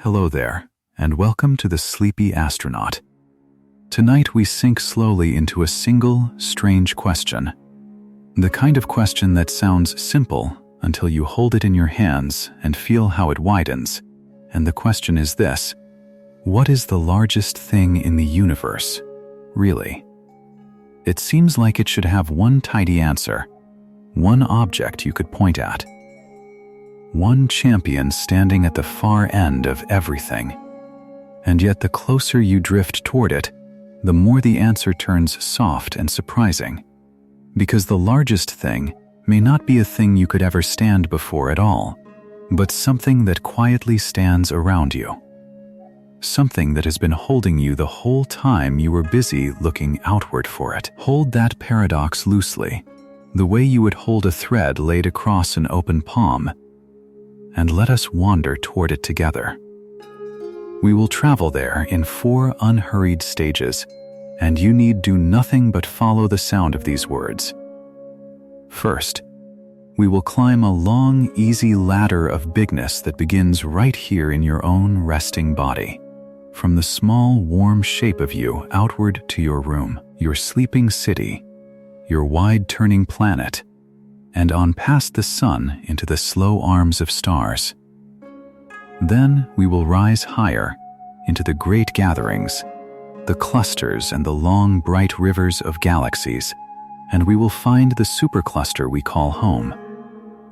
Hello there, and welcome to the Sleepy Astronaut. Tonight we sink slowly into a single, strange question. The kind of question that sounds simple until you hold it in your hands and feel how it widens. And the question is this: what is the largest thing in the universe, really? It seems like it should have one tidy answer, one object you could point at, one champion standing at the far end of everything. And yet the closer you drift toward it, the more the answer turns soft and surprising. Because the largest thing may not be a thing you could ever stand before at all, but something that quietly stands around you. Something that has been holding you the whole time you were busy looking outward for it. Hold that paradox loosely, the way you would hold a thread laid across an open palm, and let us wander toward it together. We will travel there in 4 unhurried stages, and you need do nothing but follow the sound of these words. First, we will climb a long, easy ladder of bigness that begins right here in your own resting body, from the small, warm shape of you outward to your room, your sleeping city, your wide-turning planet, and on past the sun into the slow arms of stars. Then we will rise higher into the great gatherings, the clusters and the long, bright rivers of galaxies, and we will find the supercluster we call home,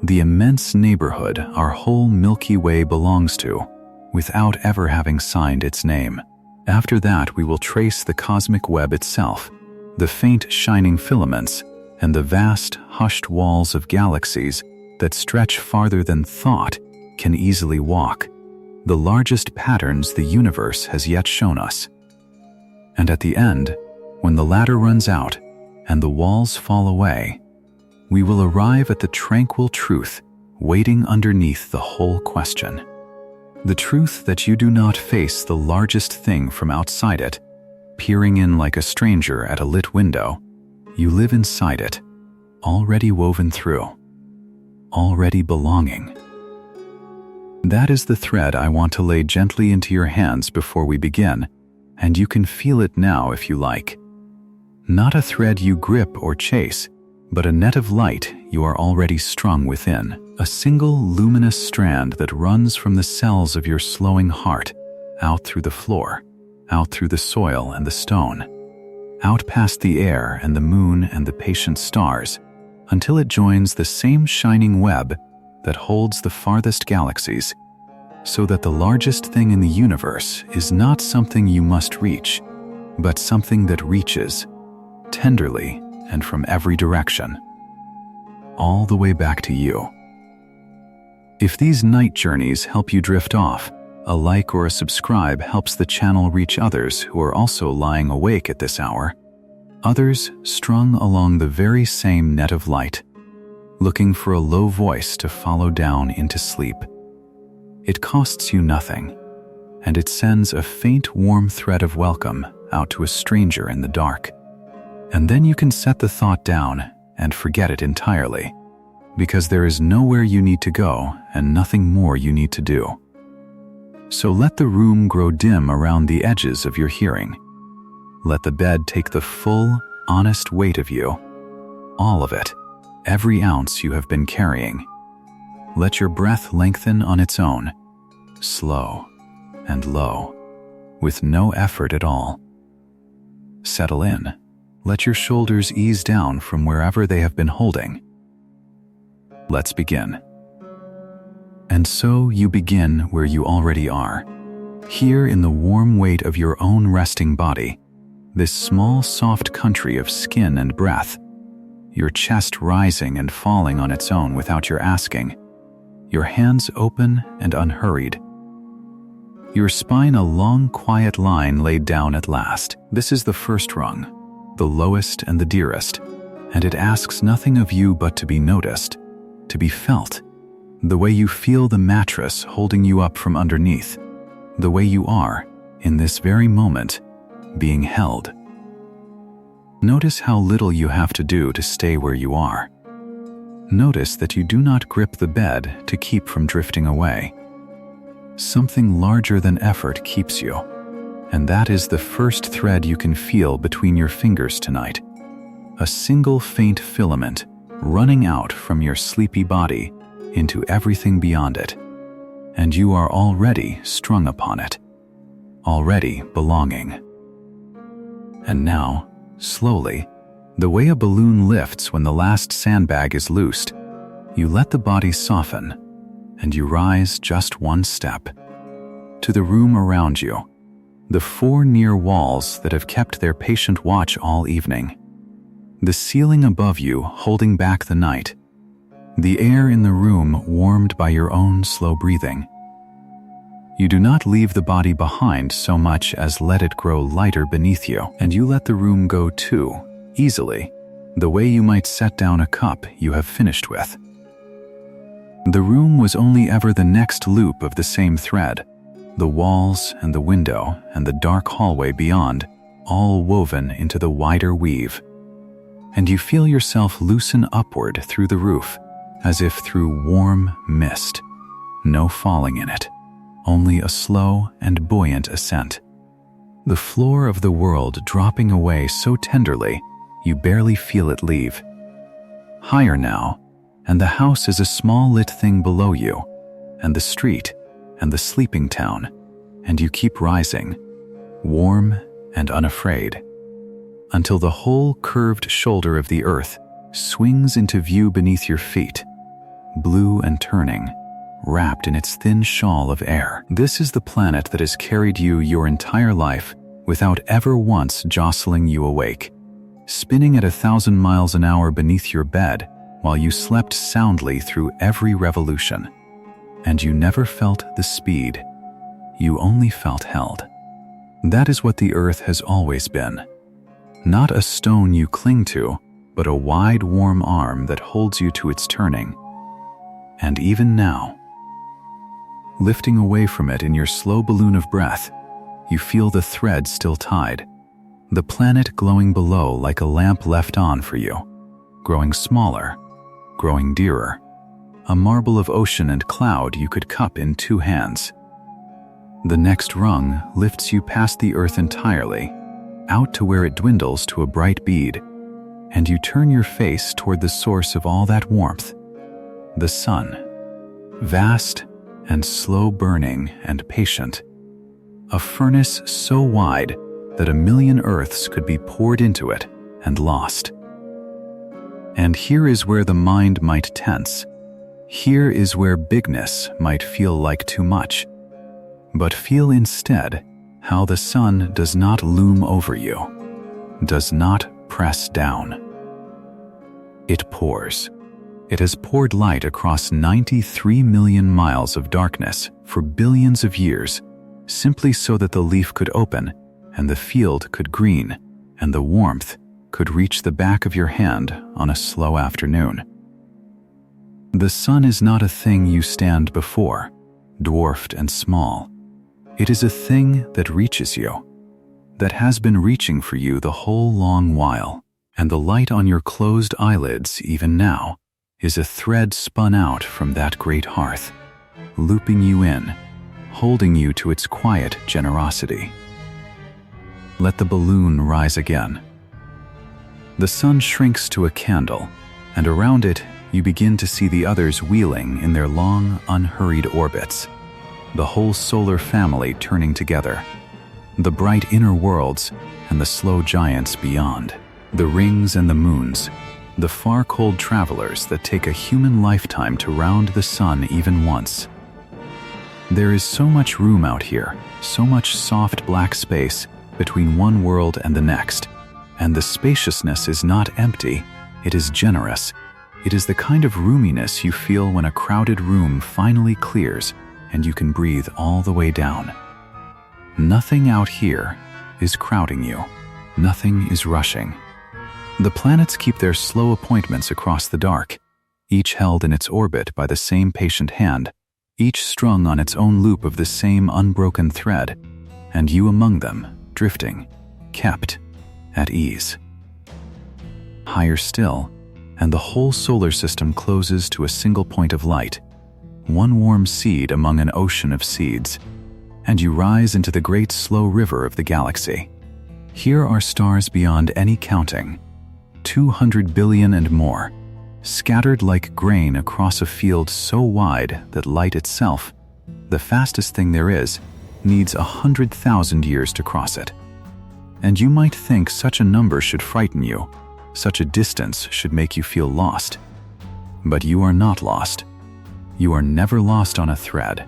the immense neighborhood our whole Milky Way belongs to, without ever having signed its name. After that, we will trace the cosmic web itself, the faint shining filaments, and the vast, hushed walls of galaxies that stretch farther than thought can easily walk, the largest patterns the universe has yet shown us. And at the end, when the ladder runs out and the walls fall away, we will arrive at the tranquil truth waiting underneath the whole question. The truth that you do not face the largest thing from outside it, peering in like a stranger at a lit window. You live inside it, already woven through, already belonging. That is the thread I want to lay gently into your hands before we begin, and you can feel it now if you like. Not a thread you grip or chase, but a net of light you are already strung within, a single luminous strand that runs from the cells of your slowing heart, out through the floor, out through the soil and the stone, out past the air and the moon and the patient stars, until it joins the same shining web that holds the farthest galaxies, so that the largest thing in the universe is not something you must reach, but something that reaches, tenderly and from every direction, all the way back to you. If these night journeys help you drift off, a like or a subscribe helps the channel reach others who are also lying awake at this hour, others strung along the very same net of light, looking for a low voice to follow down into sleep. It costs you nothing, and it sends a faint warm thread of welcome out to a stranger in the dark. And then you can set the thought down and forget it entirely, because there is nowhere you need to go and nothing more you need to do. So let the room grow dim around the edges of your hearing. Let the bed take the full, honest weight of you, all of it, every ounce you have been carrying. Let your breath lengthen on its own, slow and low, with no effort at all. Settle in. Let your shoulders ease down from wherever they have been holding. Let's begin. And so you begin where you already are, here in the warm weight of your own resting body, this small, soft country of skin and breath, your chest rising and falling on its own without your asking, your hands open and unhurried, your spine a long, quiet line laid down at last. This is the first rung, the lowest and the dearest, and it asks nothing of you but to be noticed, to be felt, the way you feel the mattress holding you up from underneath, the way you are, in this very moment, being held. Notice how little you have to do to stay where you are. Notice that you do not grip the bed to keep from drifting away. Something larger than effort keeps you, and that is the first thread you can feel between your fingers tonight. A single faint filament running out from your sleepy body into everything beyond it, and you are already strung upon it, already belonging. And now, slowly, the way a balloon lifts when the last sandbag is loosed, you let the body soften, and you rise just one step. To the room around you, the four near walls that have kept their patient watch all evening, the ceiling above you holding back the night, the air in the room warmed by your own slow breathing. You do not leave the body behind so much as let it grow lighter beneath you, and you let the room go too, easily, the way you might set down a cup you have finished with. The room was only ever the next loop of the same thread, the walls and the window and the dark hallway beyond, all woven into the wider weave. And you feel yourself loosen upward through the roof, as if through warm mist, no falling in it, only a slow and buoyant ascent. The floor of the world dropping away so tenderly, you barely feel it leave. Higher now, and the house is a small lit thing below you, and the street, and the sleeping town, and you keep rising, warm and unafraid, until the whole curved shoulder of the earth swings into view beneath your feet, blue and turning, wrapped in its thin shawl of air. This is the planet that has carried you your entire life without ever once jostling you awake, spinning at 1,000 miles an hour beneath your bed while you slept soundly through every revolution. And you never felt the speed. You only felt held. That is what the earth has always been. Not a stone you cling to, but a wide, warm arm that holds you to its turning. And even now, lifting away from it in your slow balloon of breath, you feel the thread still tied, the planet glowing below like a lamp left on for you, growing smaller, growing dearer, a marble of ocean and cloud you could cup in 2 hands. The next rung lifts you past the earth entirely, out to where it dwindles to a bright bead, and you turn your face toward the source of all that warmth, the sun, vast and slow burning and patient, a furnace so wide that 1,000,000 earths could be poured into it and lost. And here is where the mind might tense. Here is where bigness might feel like too much. But feel instead how the sun does not loom over you, does not press down. It pours. It has poured light across 93 million miles of darkness for billions of years, simply so that the leaf could open and the field could green and the warmth could reach the back of your hand on a slow afternoon. The sun is not a thing you stand before, dwarfed and small. It is a thing that reaches you, that has been reaching for you the whole long while, and the light on your closed eyelids even now is a thread spun out from that great hearth, looping you in, holding you to its quiet generosity. Let the balloon rise again. The sun shrinks to a candle, and around it you begin to see the others wheeling in their long, unhurried orbits, the whole solar family turning together, the bright inner worlds and the slow giants beyond, the rings and the moons, the far cold travelers that take a human lifetime to round the sun even once. There is so much room out here, so much soft black space between one world and the next, and the spaciousness is not empty, it is generous. It is the kind of roominess you feel when a crowded room finally clears and you can breathe all the way down. Nothing out here is crowding you. Nothing is rushing. The planets keep their slow appointments across the dark, each held in its orbit by the same patient hand, each strung on its own loop of the same unbroken thread, and you among them, drifting, kept, at ease. Higher still, and the whole solar system closes to a single point of light, one warm seed among an ocean of seeds, and you rise into the great slow river of the galaxy. Here are stars beyond any counting, 200 billion and more, scattered like grain across a field so wide that light itself, the fastest thing there is, needs 100,000 years to cross it. And you might think such a number should frighten you, such a distance should make you feel lost. But you are not lost. You are never lost on a thread.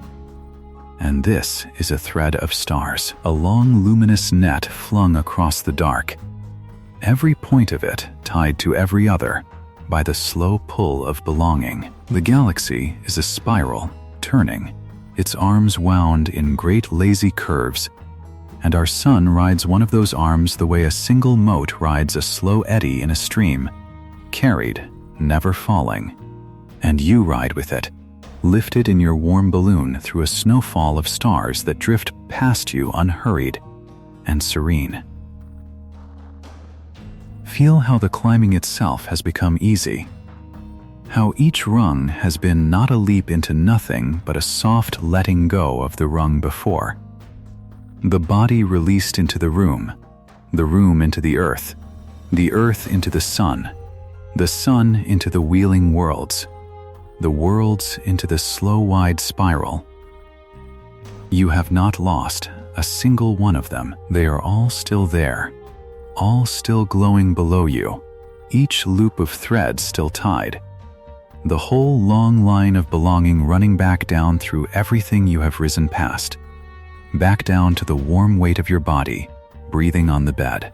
And this is a thread of stars, a long luminous net flung across the dark, every point of it tied to every other by the slow pull of belonging. The galaxy is a spiral, turning, its arms wound in great lazy curves, and our sun rides one of those arms the way a single mote rides a slow eddy in a stream, carried, never falling. And you ride with it, lifted in your warm balloon through a snowfall of stars that drift past you unhurried and serene. Feel how the climbing itself has become easy, how each rung has been not a leap into nothing but a soft letting go of the rung before. The body released into the room into the earth into the sun into the wheeling worlds, the worlds into the slow wide spiral. You have not lost a single one of them. They are all still there, all still glowing below you, each loop of thread still tied, the whole long line of belonging running back down through everything you have risen past, back down to the warm weight of your body, breathing on the bed.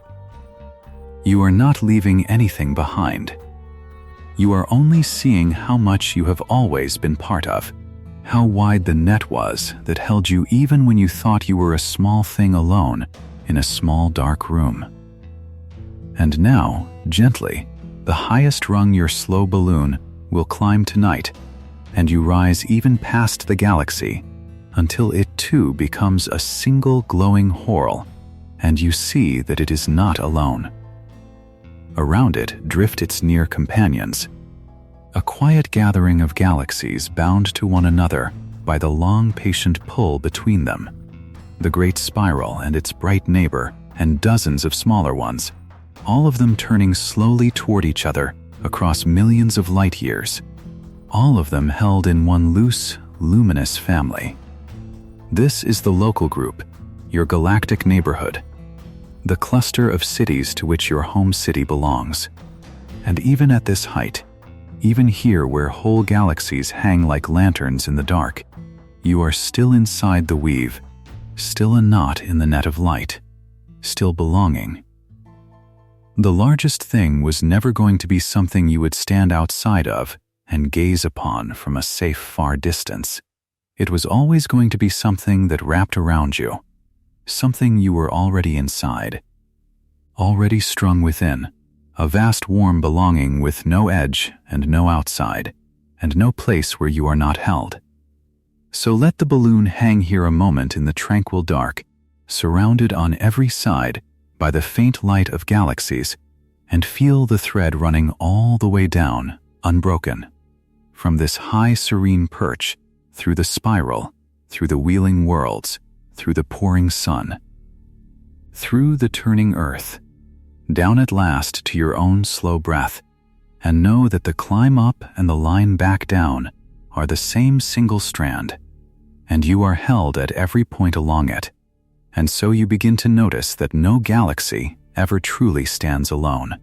You are not leaving anything behind. You are only seeing how much you have always been part of, how wide the net was that held you even when you thought you were a small thing alone in a small dark room. And now, gently, the highest rung your slow balloon will climb tonight, and you rise even past the galaxy until it too becomes a single glowing whorl, and you see that it is not alone. Around it drift its near companions, a quiet gathering of galaxies bound to one another by the long patient pull between them, the great spiral and its bright neighbor and dozens of smaller ones, all of them turning slowly toward each other across millions of light years, all of them held in one loose, luminous family. This is the local group, your galactic neighborhood, the cluster of cities to which your home city belongs. And even at this height, even here where whole galaxies hang like lanterns in the dark, you are still inside the weave, still a knot in the net of light, still belonging. The largest thing was never going to be something you would stand outside of and gaze upon from a safe far distance. It was always going to be something that wrapped around you, something you were already inside, already strung within, a vast warm belonging with no edge and no outside, and no place where you are not held. So let the balloon hang here a moment in the tranquil dark, surrounded on every side by the faint light of galaxies, and feel the thread running all the way down, unbroken, from this high serene perch, through the spiral, through the wheeling worlds, through the pouring sun, through the turning earth, down at last to your own slow breath, and know that the climb up and the line back down are the same single strand, and you are held at every point along it, and so you begin to notice that no galaxy ever truly stands alone,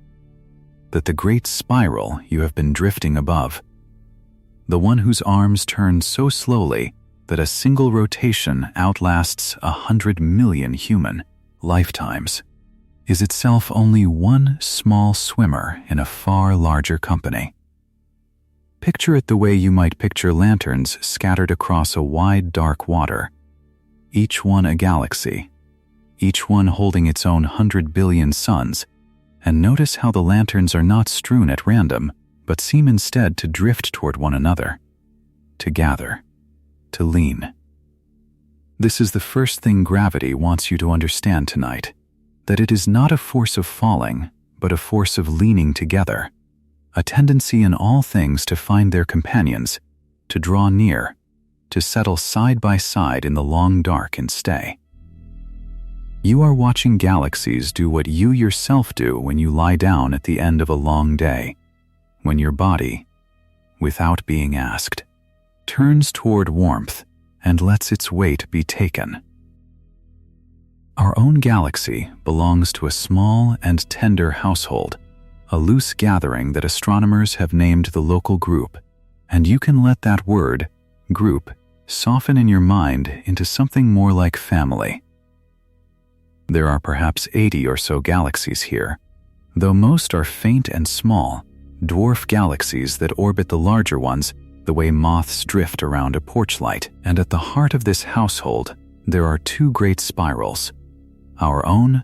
that the great spiral you have been drifting above, the one whose arms turn so slowly that a single rotation outlasts 100 million human lifetimes, is itself only one small swimmer in a far larger company. Picture it the way you might picture lanterns scattered across a wide dark water, each one a galaxy, each one holding its own 100 billion suns, and notice how the lanterns are not strewn at random, but seem instead to drift toward one another, to gather, to lean. This is the first thing gravity wants you to understand tonight, that it is not a force of falling, but a force of leaning together, a tendency in all things to find their companions, to draw near, to settle side by side in the long dark and stay. You are watching galaxies do what you yourself do when you lie down at the end of a long day, when your body, without being asked, turns toward warmth and lets its weight be taken. Our own galaxy belongs to a small and tender household, a loose gathering that astronomers have named the local group, and you can let that word, group, soften in your mind into something more like family. There are perhaps 80 or so galaxies here, though most are faint and small, dwarf galaxies that orbit the larger ones the way moths drift around a porch light. And at the heart of this household, there are two great spirals, our own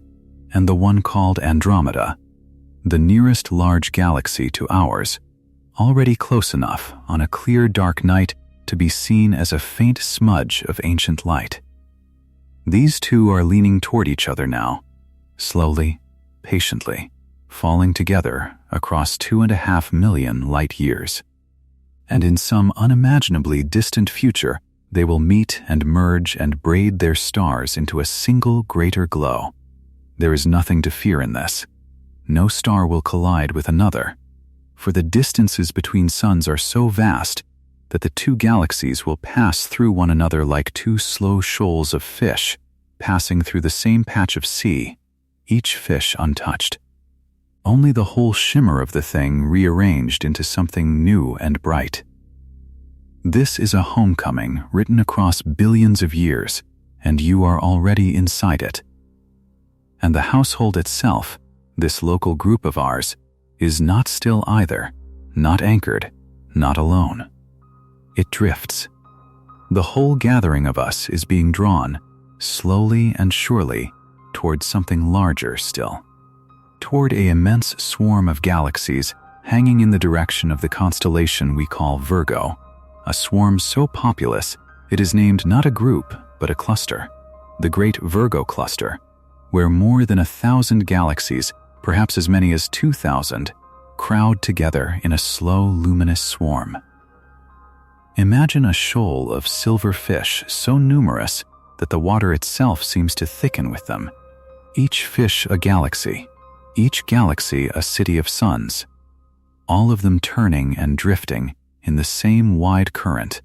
and the one called Andromeda, the nearest large galaxy to ours, already close enough on a clear dark night to be seen as a faint smudge of ancient light. These two are leaning toward each other now, slowly, patiently, falling together across 2.5 million light years. And in some unimaginably distant future, they will meet and merge and braid their stars into a single greater glow. There is nothing to fear in this. No star will collide with another, for the distances between suns are so vast that the two galaxies will pass through one another like two slow shoals of fish passing through the same patch of sea, each fish untouched. Only the whole shimmer of the thing rearranged into something new and bright. This is a homecoming written across billions of years, and you are already inside it. And the household itself, this local group of ours, is not still either, not anchored, not alone. It drifts. The whole gathering of us is being drawn, slowly and surely, toward something larger still, toward an immense swarm of galaxies hanging in the direction of the constellation we call Virgo, a swarm so populous it is named not a group but a cluster, the Great Virgo Cluster, where more than 1,000 galaxies, perhaps as many as 2,000, crowd together in a slow, luminous swarm. Imagine a shoal of silver fish so numerous that the water itself seems to thicken with them, each fish a galaxy, each galaxy a city of suns, all of them turning and drifting in the same wide current,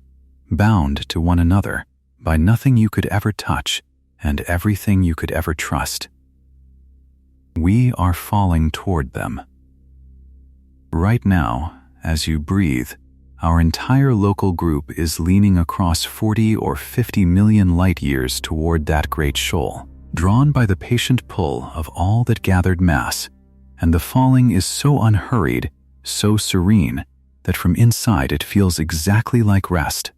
bound to one another by nothing you could ever touch and everything you could ever trust. We are falling toward them. Right now, as you breathe, our entire local group is leaning across 40 or 50 million light years toward that great shoal, drawn by the patient pull of all that gathered mass, and the falling is so unhurried, so serene, that from inside it feels exactly like rest.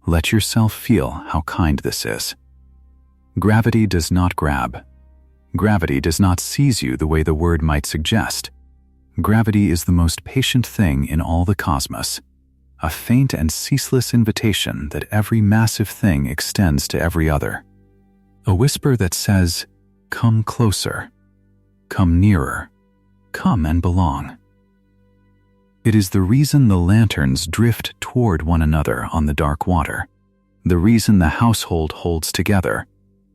Let yourself feel how kind this is. Gravity does not grab. Gravity does not seize you the way the word might suggest. Gravity is the most patient thing in all the cosmos, a faint and ceaseless invitation that every massive thing extends to every other. A whisper that says, "Come closer, come nearer, come and belong." It is the reason the lanterns drift toward one another on the dark water, the reason the household holds together,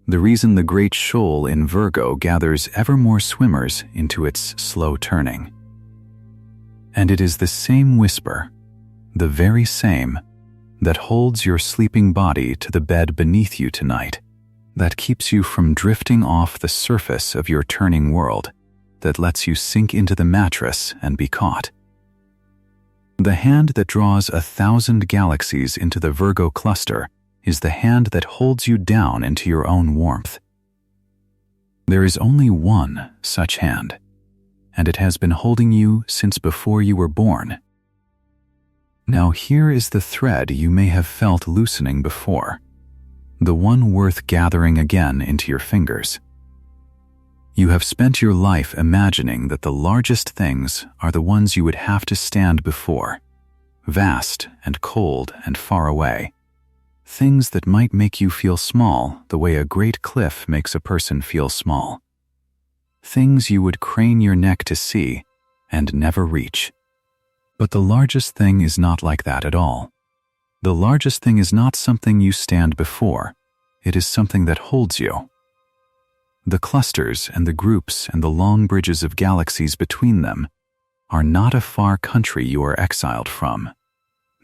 the reason the great shoal in Virgo gathers ever more swimmers into its slow turning. And it is the same whisper, the very same, that holds your sleeping body to the bed beneath you tonight, that keeps you from drifting off the surface of your turning world, that lets you sink into the mattress and be caught. The hand that draws 1,000 galaxies into the Virgo cluster is the hand that holds you down into your own warmth. There is only one such hand, and it has been holding you since before you were born. Now here is the thread you may have felt loosening before, the one worth gathering again into your fingers. You have spent your life imagining that the largest things are the ones you would have to stand before, vast and cold and far away, things that might make you feel small the way a great cliff makes a person feel small, things you would crane your neck to see and never reach. But the largest thing is not like that at all. The largest thing is not something you stand before. It is something that holds you. The clusters and the groups and the long bridges of galaxies between them are not a far country you are exiled from.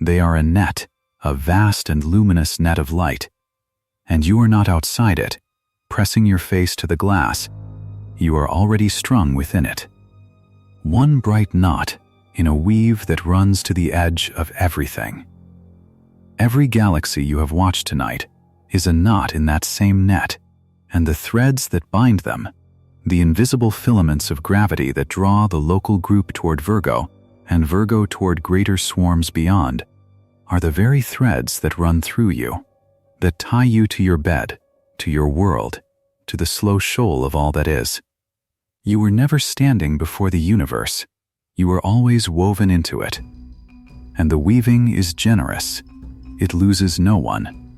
They are a net, a vast and luminous net of light, and you are not outside it, pressing your face to the glass. You are already strung within it. One bright knot in a weave that runs to the edge of everything. Every galaxy you have watched tonight is a knot in that same net, and the threads that bind them, the invisible filaments of gravity that draw the local group toward Virgo and Virgo toward greater swarms beyond, are the very threads that run through you, that tie you to your bed, to your world, to the slow shoal of all that is. You were never standing before the universe. You were always woven into it. And the weaving is generous. It loses no one.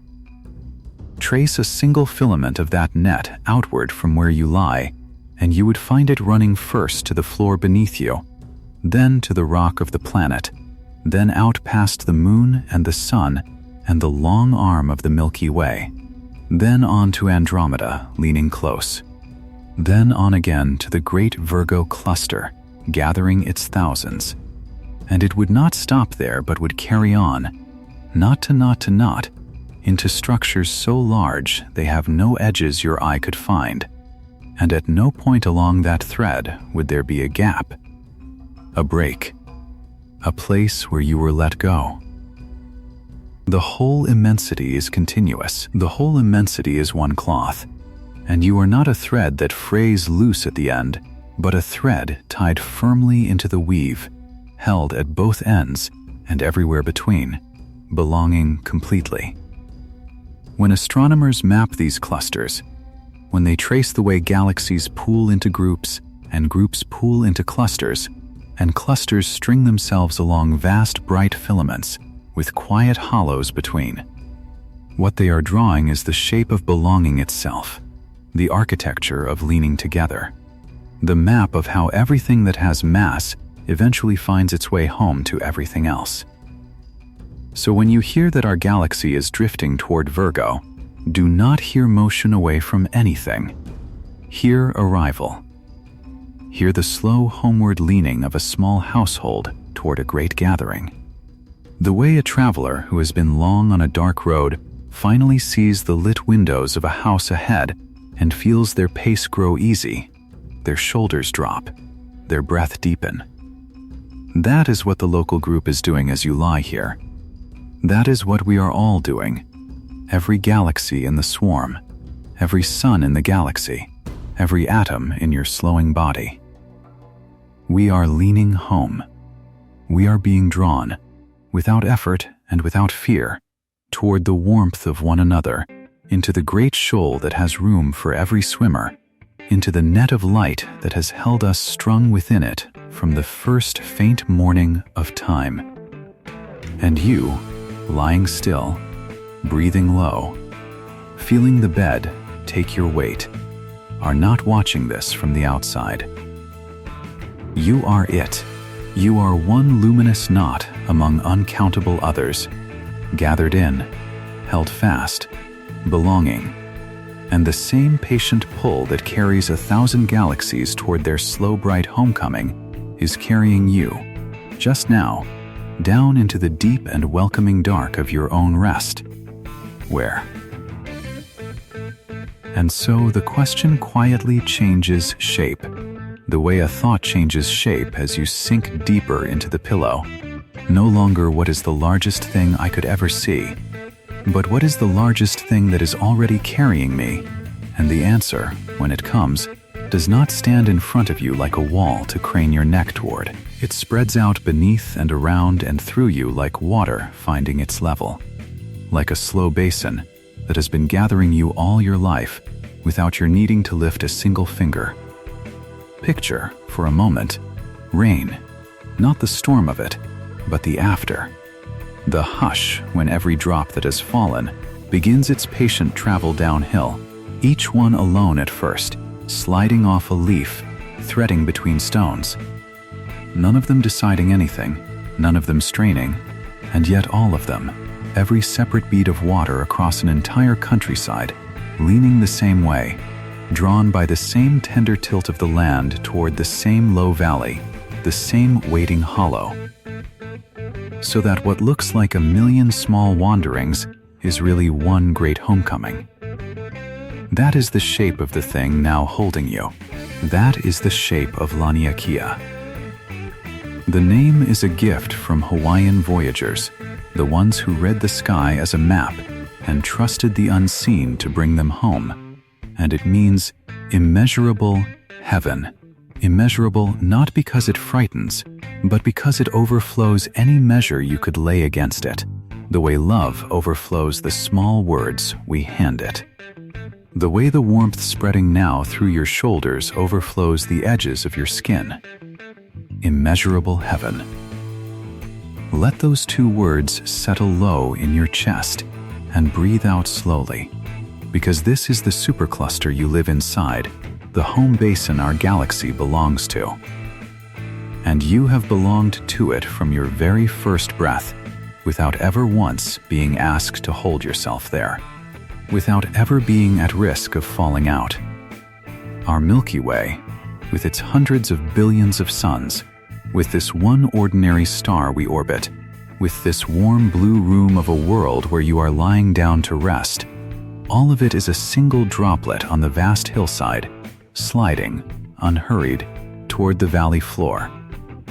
Trace a single filament of that net outward from where you lie, and you would find it running first to the floor beneath you, then to the rock of the planet, then out past the moon and the sun and the long arm of the Milky Way, then on to Andromeda, leaning close, then on again to the great Virgo cluster, gathering its thousands. And it would not stop there, but would carry on, knot to knot to knot, into structures so large they have no edges your eye could find, and at no point along that thread would there be a gap, a break, a place where you were let go. The whole immensity is continuous. The whole immensity is one cloth, and you are not a thread that frays loose at the end, but a thread tied firmly into the weave, held at both ends and everywhere between, belonging completely. When astronomers map these clusters, when they trace the way galaxies pool into groups and groups pool into clusters, and clusters string themselves along vast bright filaments with quiet hollows between, what they are drawing is the shape of belonging itself, the architecture of leaning together, the map of how everything that has mass eventually finds its way home to everything else. So when you hear that our galaxy is drifting toward Virgo, do not hear motion away from anything. Hear arrival. Hear the slow homeward leaning of a small household toward a great gathering. The way a traveler who has been long on a dark road finally sees the lit windows of a house ahead and feels their pace grow easy, their shoulders drop, their breath deepen. That is what the local group is doing as you lie here. That is what we are all doing. Every galaxy in the swarm, every sun in the galaxy, every atom in your slowing body. We are leaning home. We are being drawn, without effort and without fear, toward the warmth of one another, into the great shoal that has room for every swimmer, into the net of light that has held us strung within it from the first faint morning of time. And you, lying still, breathing low, feeling the bed take your weight, are not watching this from the outside. You are it. You are one luminous knot among uncountable others, gathered in, held fast, belonging, and the same patient pull that carries 1,000 galaxies toward their slow bright homecoming is carrying you, just now, down into the deep and welcoming dark of your own rest. Where? And so the question quietly changes shape, the way a thought changes shape as you sink deeper into the pillow. No longer what is the largest thing I could ever see, but what is the largest thing that is already carrying me? And the answer, when it comes, does not stand in front of you like a wall to crane your neck toward. It spreads out beneath and around and through you like water finding its level, like a slow basin that has been gathering you all your life without your needing to lift a single finger. Picture, for a moment, rain, not the storm of it, but the after. The hush when every drop that has fallen begins its patient travel downhill, each one alone at first, sliding off a leaf, threading between stones. None of them deciding anything, none of them straining, and yet all of them, every separate bead of water across an entire countryside, leaning the same way, drawn by the same tender tilt of the land toward the same low valley, the same waiting hollow. So that what looks like a million small wanderings is really one great homecoming. That is the shape of the thing now holding you. That is the shape of Laniakea. The name is a gift from Hawaiian voyagers, the ones who read the sky as a map and trusted the unseen to bring them home. And it means immeasurable heaven. Immeasurable not because it frightens, but because it overflows any measure you could lay against it, the way love overflows the small words we hand it. The way the warmth spreading now through your shoulders overflows the edges of your skin. Immeasurable heaven. Let those two words settle low in your chest and breathe out slowly, because this is the supercluster you live inside, the home basin our galaxy belongs to. And you have belonged to it from your very first breath, without ever once being asked to hold yourself there, without ever being at risk of falling out. Our Milky Way, with its hundreds of billions of suns, with this one ordinary star we orbit, with this warm blue room of a world where you are lying down to rest, all of it is a single droplet on the vast hillside, sliding, unhurried, toward the valley floor.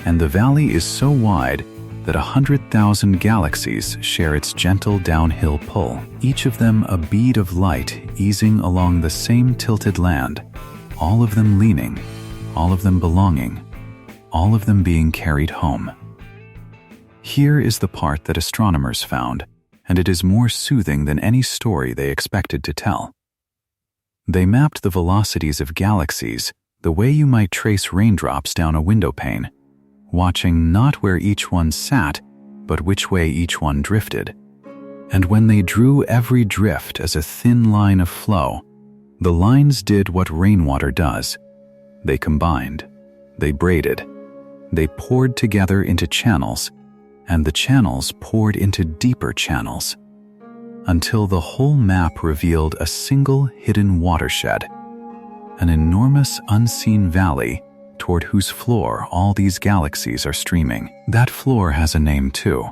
And the valley is so wide that 100,000 galaxies share its gentle downhill pull, each of them a bead of light easing along the same tilted land, all of them leaning, all of them belonging, all of them being carried home. Here is the part that astronomers found, and it is more soothing than any story they expected to tell. They mapped the velocities of galaxies the way you might trace raindrops down a window pane, watching not where each one sat, but which way each one drifted. And when they drew every drift as a thin line of flow, the lines did what rainwater does. They combined, they braided, they poured together into channels, and the channels poured into deeper channels, until the whole map revealed a single hidden watershed, an enormous unseen valley toward whose floor all these galaxies are streaming. That floor has a name too,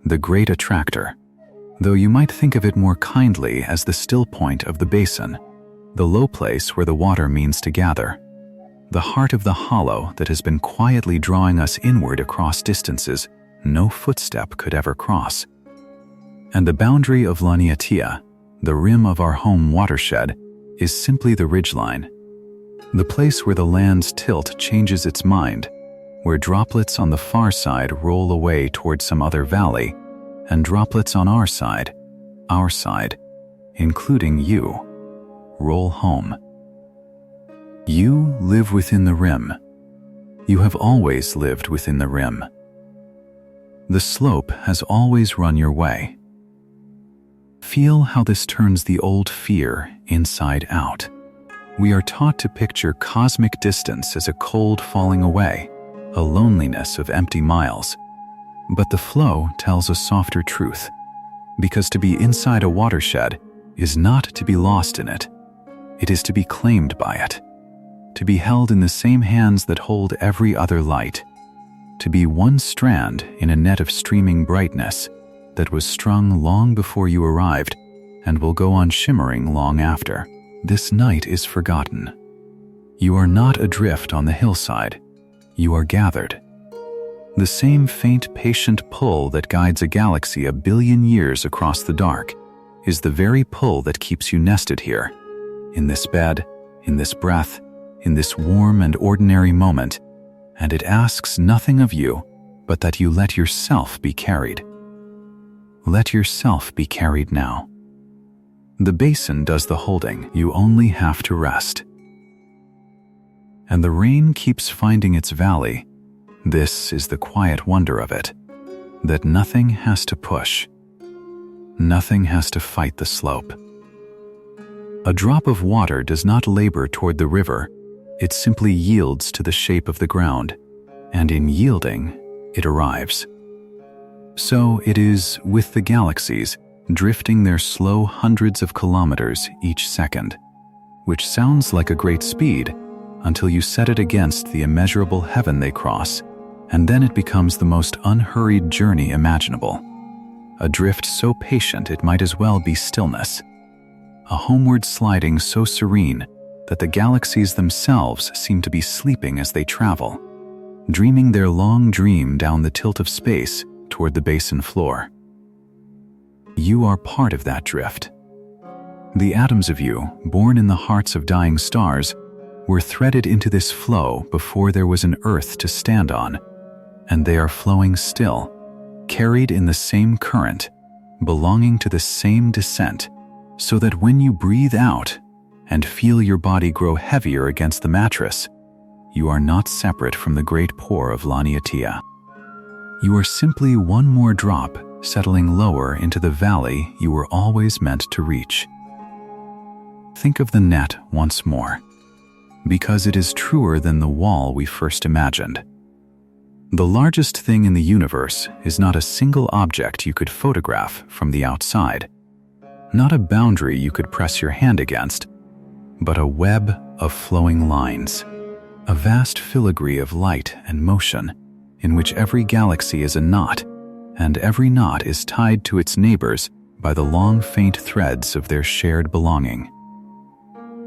the Great Attractor, though you might think of it more kindly as the still point of the basin, the low place where the water means to gather, the heart of the hollow that has been quietly drawing us inward across distances no footstep could ever cross. And the boundary of Laniakea, the rim of our home watershed, is simply the ridgeline, the place where the land's tilt changes its mind, where droplets on the far side roll away toward some other valley, and droplets on our side, including you, roll home. You live within the rim. You have always lived within the rim. The slope has always run your way. Feel how this turns the old fear inside out. We are taught to picture cosmic distance as a cold falling away, a loneliness of empty miles. But the flow tells a softer truth, because to be inside a watershed is not to be lost in it. It is to be claimed by it, to be held in the same hands that hold every other light, to be one strand in a net of streaming brightness that was strung long before you arrived and will go on shimmering long after. This night is forgotten. You are not adrift on the hillside. You are gathered. The same faint, patient pull that guides a galaxy a billion years across the dark is the very pull that keeps you nested here, in this bed, in this breath, in this warm and ordinary moment, and it asks nothing of you but that you let yourself be carried. Let yourself be carried now. The basin does the holding, you only have to rest. And the rain keeps finding its valley. This is the quiet wonder of it, that nothing has to push. Nothing has to fight the slope. A drop of water does not labor toward the river, it simply yields to the shape of the ground, and in yielding, it arrives. So it is with the galaxies, drifting their slow hundreds of kilometers each second, which sounds like a great speed until you set it against the immeasurable heaven they cross, and then it becomes the most unhurried journey imaginable. A drift so patient it might as well be stillness. A homeward sliding so serene that the galaxies themselves seem to be sleeping as they travel, dreaming their long dream down the tilt of space toward the basin floor. You are part of that drift. The atoms of you, born in the hearts of dying stars, were threaded into this flow before there was an earth to stand on, and they are flowing still, carried in the same current, belonging to the same descent, so that when you breathe out and feel your body grow heavier against the mattress, you are not separate from the great pour of Laniatia. You are simply one more drop settling lower into the valley you were always meant to reach. Think of the net once more, because it is truer than the wall we first imagined. The largest thing in the universe is not a single object you could photograph from the outside, not a boundary you could press your hand against, but a web of flowing lines, a vast filigree of light and motion in which every galaxy is a knot, and every knot is tied to its neighbors by the long faint threads of their shared belonging.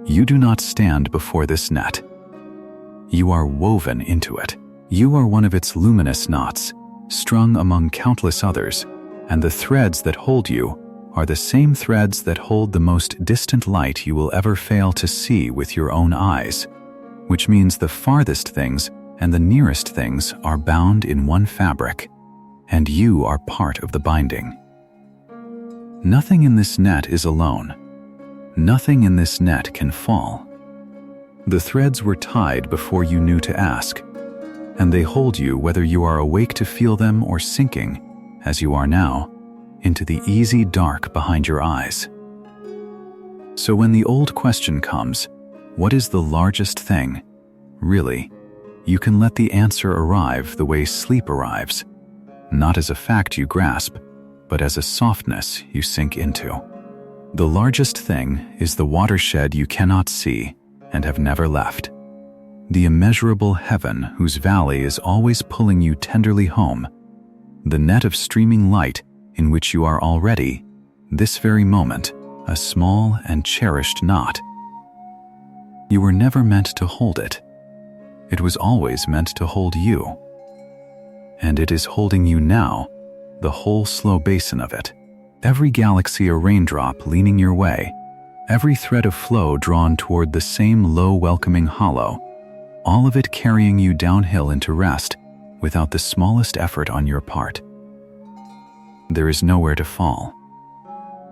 You do not stand before this net. You are woven into it. You are one of its luminous knots, strung among countless others, and the threads that hold you are the same threads that hold the most distant light you will ever fail to see with your own eyes, which means the farthest things and the nearest things are bound in one fabric, and you are part of the binding. Nothing in this net is alone. Nothing in this net can fall. The threads were tied before you knew to ask, and they hold you whether you are awake to feel them or sinking, as you are now, into the easy dark behind your eyes. So when the old question comes, what is the largest thing? Really, you can let the answer arrive the way sleep arrives, not as a fact you grasp, but as a softness you sink into. The largest thing is the watershed you cannot see and have never left. The immeasurable heaven whose valley is always pulling you tenderly home. The net of streaming light in which you are already, this very moment, a small and cherished knot. You were never meant to hold it. It was always meant to hold you. And it is holding you now, the whole slow basin of it. Every galaxy a raindrop leaning your way, every thread of flow drawn toward the same low welcoming hollow, all of it carrying you downhill into rest without the smallest effort on your part. There is nowhere to fall,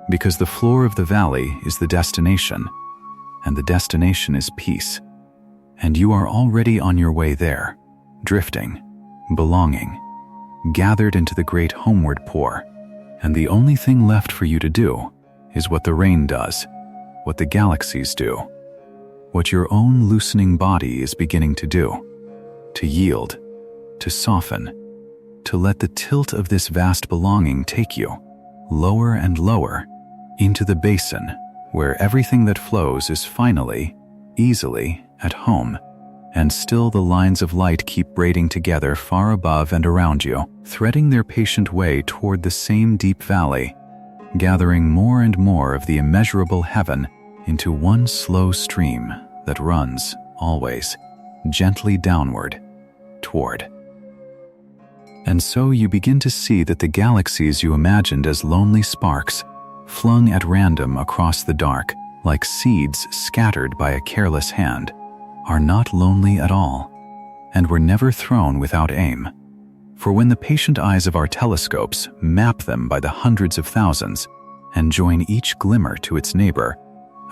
because the floor of the valley is the destination, and the destination is peace, and you are already on your way there, drifting, belonging, gathered into the great homeward pour, and the only thing left for you to do is what the rain does, what the galaxies do, what your own loosening body is beginning to do, to yield, to soften, to let the tilt of this vast belonging take you, lower and lower, into the basin where everything that flows is finally, easily, at home, and still the lines of light keep braiding together far above and around you, threading their patient way toward the same deep valley, gathering more and more of the immeasurable heaven into one slow stream that runs, always, gently downward, toward. And so you begin to see that the galaxies you imagined as lonely sparks, flung at random across the dark, like seeds scattered by a careless hand, are not lonely at all, and were never thrown without aim. For when the patient eyes of our telescopes map them by the hundreds of thousands, and join each glimmer to its neighbor,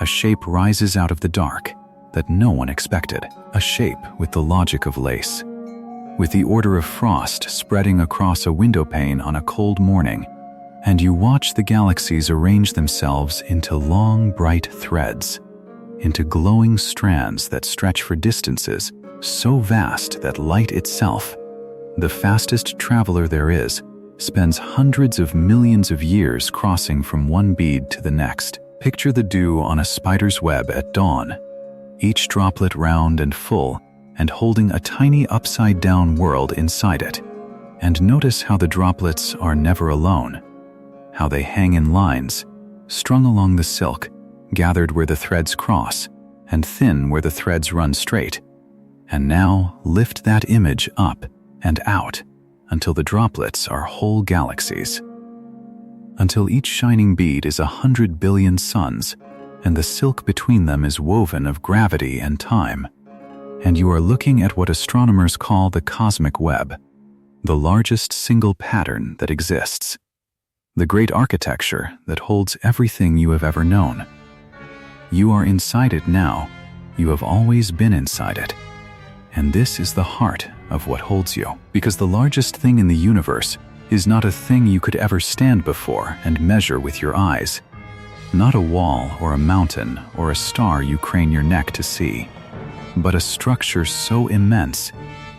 a shape rises out of the dark that no one expected, a shape with the logic of lace, with the order of frost spreading across a window pane on a cold morning, and you watch the galaxies arrange themselves into long, bright threads, into glowing strands that stretch for distances so vast that light itself, the fastest traveler there is, spends hundreds of millions of years crossing from one bead to the next. Picture the dew on a spider's web at dawn, each droplet round and full and holding a tiny upside-down world inside it. And notice how the droplets are never alone, how they hang in lines, strung along the silk, gathered where the threads cross, and thin where the threads run straight. And now lift that image up and out until the droplets are whole galaxies. Until each shining bead is 100 billion suns, and the silk between them is woven of gravity and time. And you are looking at what astronomers call the cosmic web, the largest single pattern that exists, the great architecture that holds everything you have ever known. You are inside it now. You have always been inside it. And this is the heart of what holds you. Because the largest thing in the universe is not a thing you could ever stand before and measure with your eyes. Not a wall or a mountain or a star you crane your neck to see, but a structure so immense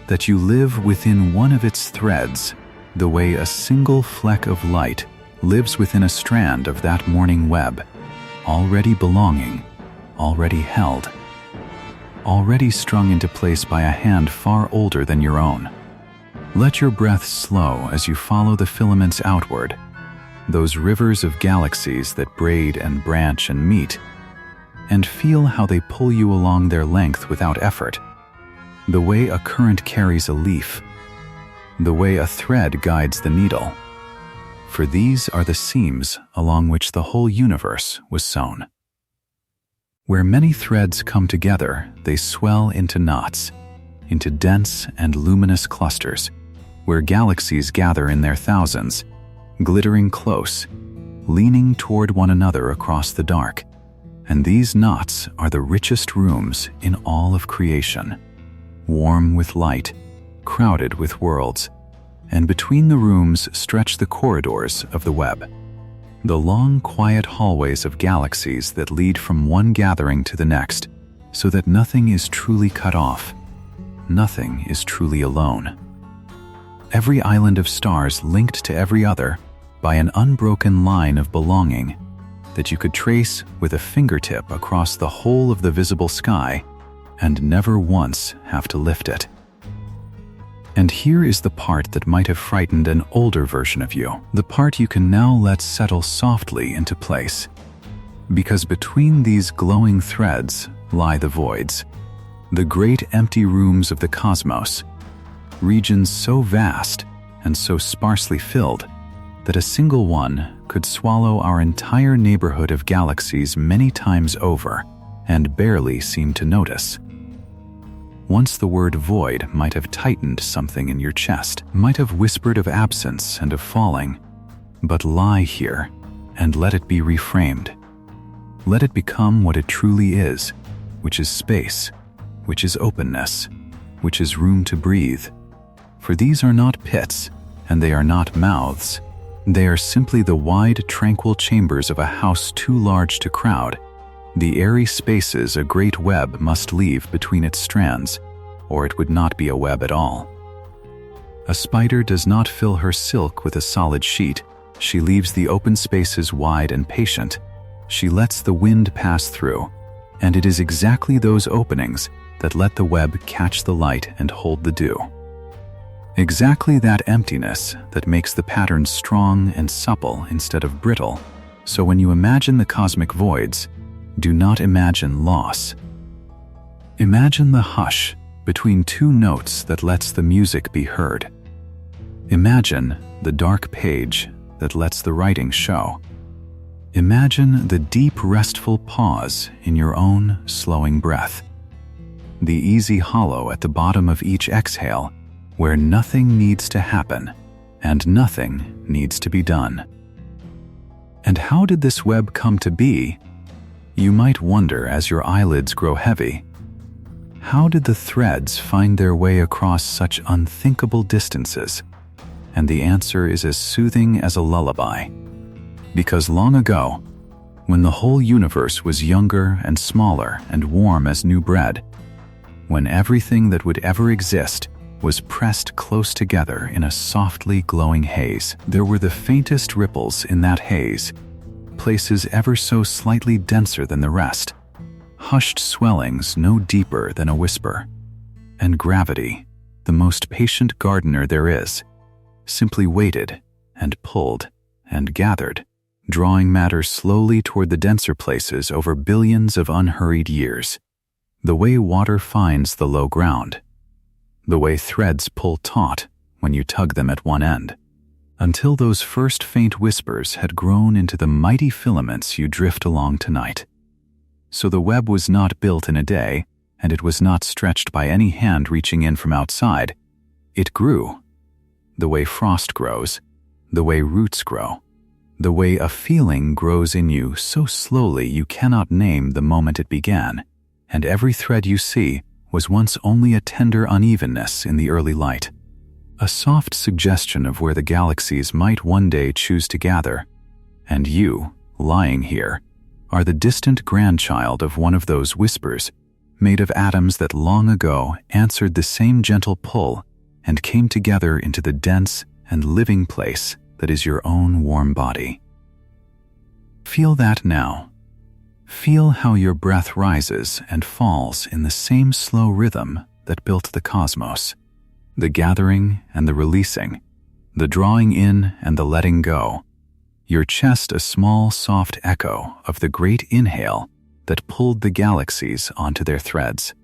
that you live within one of its threads, the way a single fleck of light lives within a strand of that morning web, already belonging, already held, already strung into place by a hand far older than your own. Let your breath slow as you follow the filaments outward, those rivers of galaxies that braid and branch and meet, and feel how they pull you along their length without effort, the way a current carries a leaf, the way a thread guides the needle. For these are the seams along which the whole universe was sewn. Where many threads come together, they swell into knots, into dense and luminous clusters, where galaxies gather in their thousands, glittering close, leaning toward one another across the dark. And these knots are the richest rooms in all of creation, warm with light, crowded with worlds, and between the rooms stretch the corridors of the web, the long, quiet hallways of galaxies that lead from one gathering to the next, so that nothing is truly cut off, nothing is truly alone. Every island of stars linked to every other by an unbroken line of belonging that you could trace with a fingertip across the whole of the visible sky and never once have to lift it. And here is the part that might have frightened an older version of you, the part you can now let settle softly into place. Because between these glowing threads lie the voids, the great empty rooms of the cosmos, regions so vast and so sparsely filled that a single one could swallow our entire neighborhood of galaxies many times over and barely seem to notice. Once the word void might have tightened something in your chest, might have whispered of absence and of falling, but lie here and let it be reframed. Let it become what it truly is, which is space, which is openness, which is room to breathe. For these are not pits, and they are not mouths. They are simply the wide, tranquil chambers of a house too large to crowd, the airy spaces a great web must leave between its strands, or it would not be a web at all. A spider does not fill her silk with a solid sheet. She leaves the open spaces wide and patient. She lets the wind pass through, and it is exactly those openings that let the web catch the light and hold the dew. Exactly that emptiness that makes the pattern strong and supple instead of brittle. So when you imagine the cosmic voids, do not imagine loss. Imagine the hush between two notes that lets the music be heard. Imagine the dark page that lets the writing show. Imagine the deep, restful pause in your own slowing breath. The easy hollow at the bottom of each exhale where nothing needs to happen and nothing needs to be done. And how did this web come to be? You might wonder as your eyelids grow heavy. How did the threads find their way across such unthinkable distances? And the answer is as soothing as a lullaby. Because long ago, when the whole universe was younger and smaller and warm as new bread, when everything that would ever exist was pressed close together in a softly glowing haze. There were the faintest ripples in that haze, places ever so slightly denser than the rest, hushed swellings no deeper than a whisper. And gravity, the most patient gardener there is, simply waited and pulled and gathered, drawing matter slowly toward the denser places over billions of unhurried years, the way water finds the low ground, the way threads pull taut when you tug them at one end, until those first faint whispers had grown into the mighty filaments you drift along tonight. So the web was not built in a day, and it was not stretched by any hand reaching in from outside. It grew, the way frost grows, the way roots grow, the way a feeling grows in you so slowly you cannot name the moment it began, and every thread you see was once only a tender unevenness in the early light, a soft suggestion of where the galaxies might one day choose to gather, and you, lying here, are the distant grandchild of one of those whispers, made of atoms that long ago answered the same gentle pull and came together into the dense and living place that is your own warm body. Feel that now. Feel how your breath rises and falls in the same slow rhythm that built the cosmos, the gathering and the releasing, the drawing in and the letting go, your chest a small soft echo of the great inhale that pulled the galaxies onto their threads.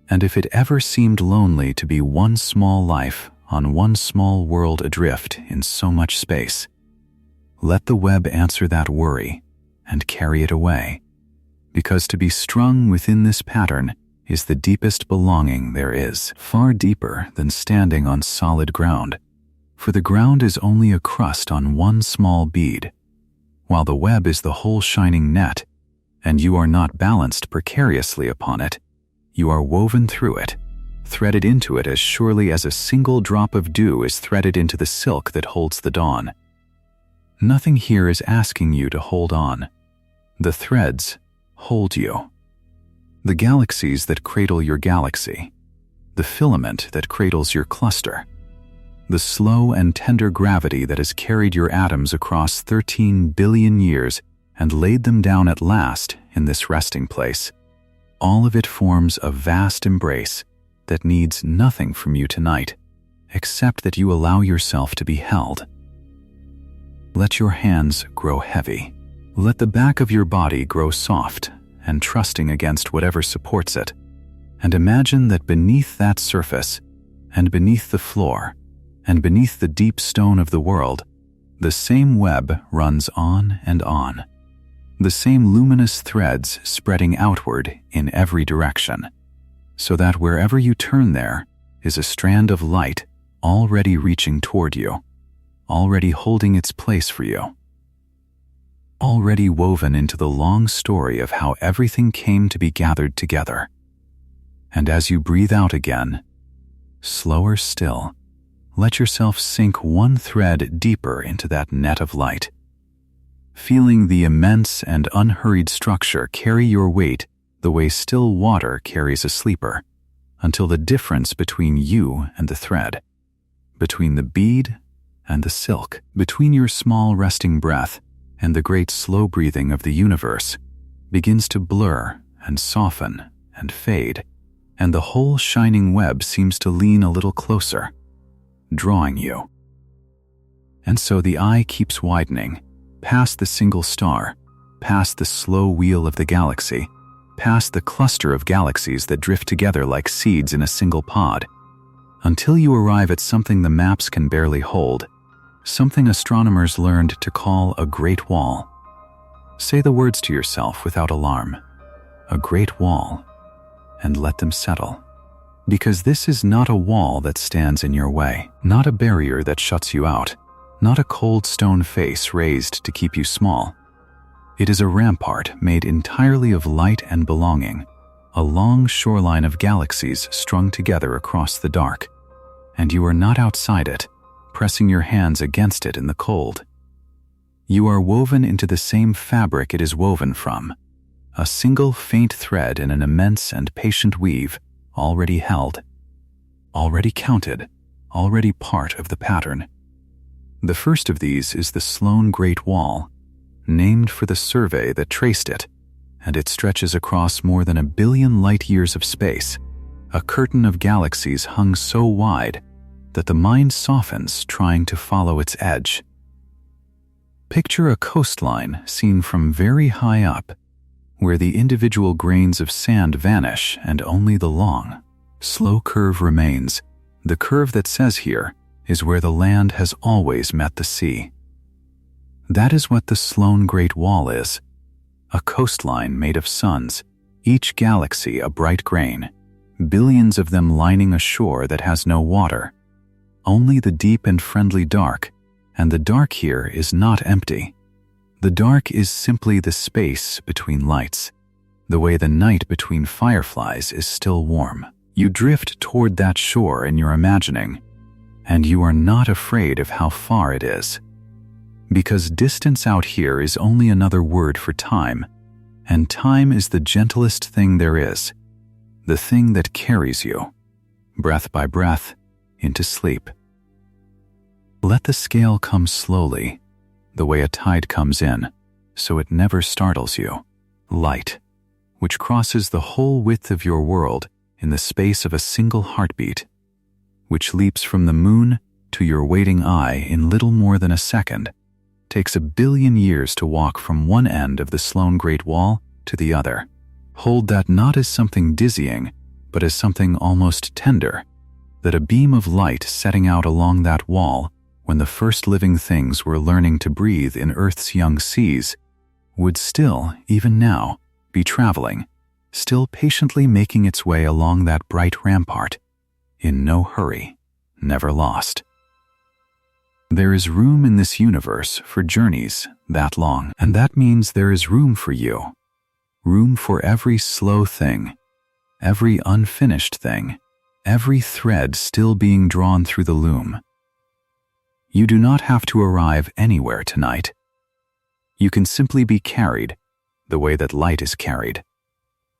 And if it ever seemed lonely to be one small life on one small world adrift in so much space, let the web answer that worry and carry it away, because to be strung within this pattern is the deepest belonging there is, far deeper than standing on solid ground, for the ground is only a crust on one small bead, while the web is the whole shining net, and you are not balanced precariously upon it. You are woven through it, threaded into it as surely as a single drop of dew is threaded into the silk that holds the dawn. Nothing here is asking you to hold on. The threads hold you. The galaxies that cradle your galaxy, the filament that cradles your cluster, the slow and tender gravity that has carried your atoms across 13 billion years and laid them down at last in this resting place. All of it forms a vast embrace that needs nothing from you tonight, except that you allow yourself to be held. Let your hands grow heavy. Let the back of your body grow soft and trusting against whatever supports it, and imagine that beneath that surface, and beneath the floor, and beneath the deep stone of the world, the same web runs on and on, the same luminous threads spreading outward in every direction, so that wherever you turn there is a strand of light already reaching toward you, already holding its place for you, already woven into the long story of how everything came to be gathered together. And as you breathe out again, slower still, let yourself sink one thread deeper into that net of light, feeling the immense and unhurried structure carry your weight the way still water carries a sleeper, until the difference between you and the thread, between the bead and the silk, between your small resting breath and the great slow breathing of the universe, begins to blur and soften and fade, and the whole shining web seems to lean a little closer, drawing you. And so the eye keeps widening, past the single star, past the slow wheel of the galaxy, past the cluster of galaxies that drift together like seeds in a single pod, until you arrive at something the maps can barely hold, something astronomers learned to call a great wall. Say the words to yourself without alarm, a great wall, and let them settle. Because this is not a wall that stands in your way, not a barrier that shuts you out, not a cold stone face raised to keep you small. It is a rampart made entirely of light and belonging, a long shoreline of galaxies strung together across the dark, and you are not outside it, pressing your hands against it in the cold. You are woven into the same fabric it is woven from, a single faint thread in an immense and patient weave, already held, already counted, already part of the pattern. The first of these is the Sloan Great Wall, named for the survey that traced it, and it stretches across more than 1 billion light-years of space, a curtain of galaxies hung so wide that the mind softens trying to follow its edge. Picture a coastline seen from very high up, where the individual grains of sand vanish and only the long, slow curve remains. The curve that says here is where the land has always met the sea. That is what the Sloan Great Wall is, a coastline made of suns, each galaxy a bright grain, billions of them lining a shore that has no water, only the deep and friendly dark, and the dark here is not empty. The dark is simply the space between lights, the way the night between fireflies is still warm. You drift toward that shore in your imagining, and you are not afraid of how far it is. Because distance out here is only another word for time, and time is the gentlest thing there is, the thing that carries you, breath by breath, into sleep. Let the scale come slowly, the way a tide comes in, so it never startles you. Light, which crosses the whole width of your world in the space of a single heartbeat, which leaps from the moon to your waiting eye in little more than a second, takes 1 billion years to walk from one end of the Sloan Great Wall to the other. Hold that not as something dizzying, but as something almost tender, that a beam of light setting out along that wall when the first living things were learning to breathe in Earth's young seas would still, even now, be traveling, still patiently making its way along that bright rampart, in no hurry, never lost. There is room in this universe for journeys that long, and that means there is room for you. Room for every slow thing, every unfinished thing, every thread still being drawn through the loom. You do not have to arrive anywhere tonight. You can simply be carried, the way that light is carried,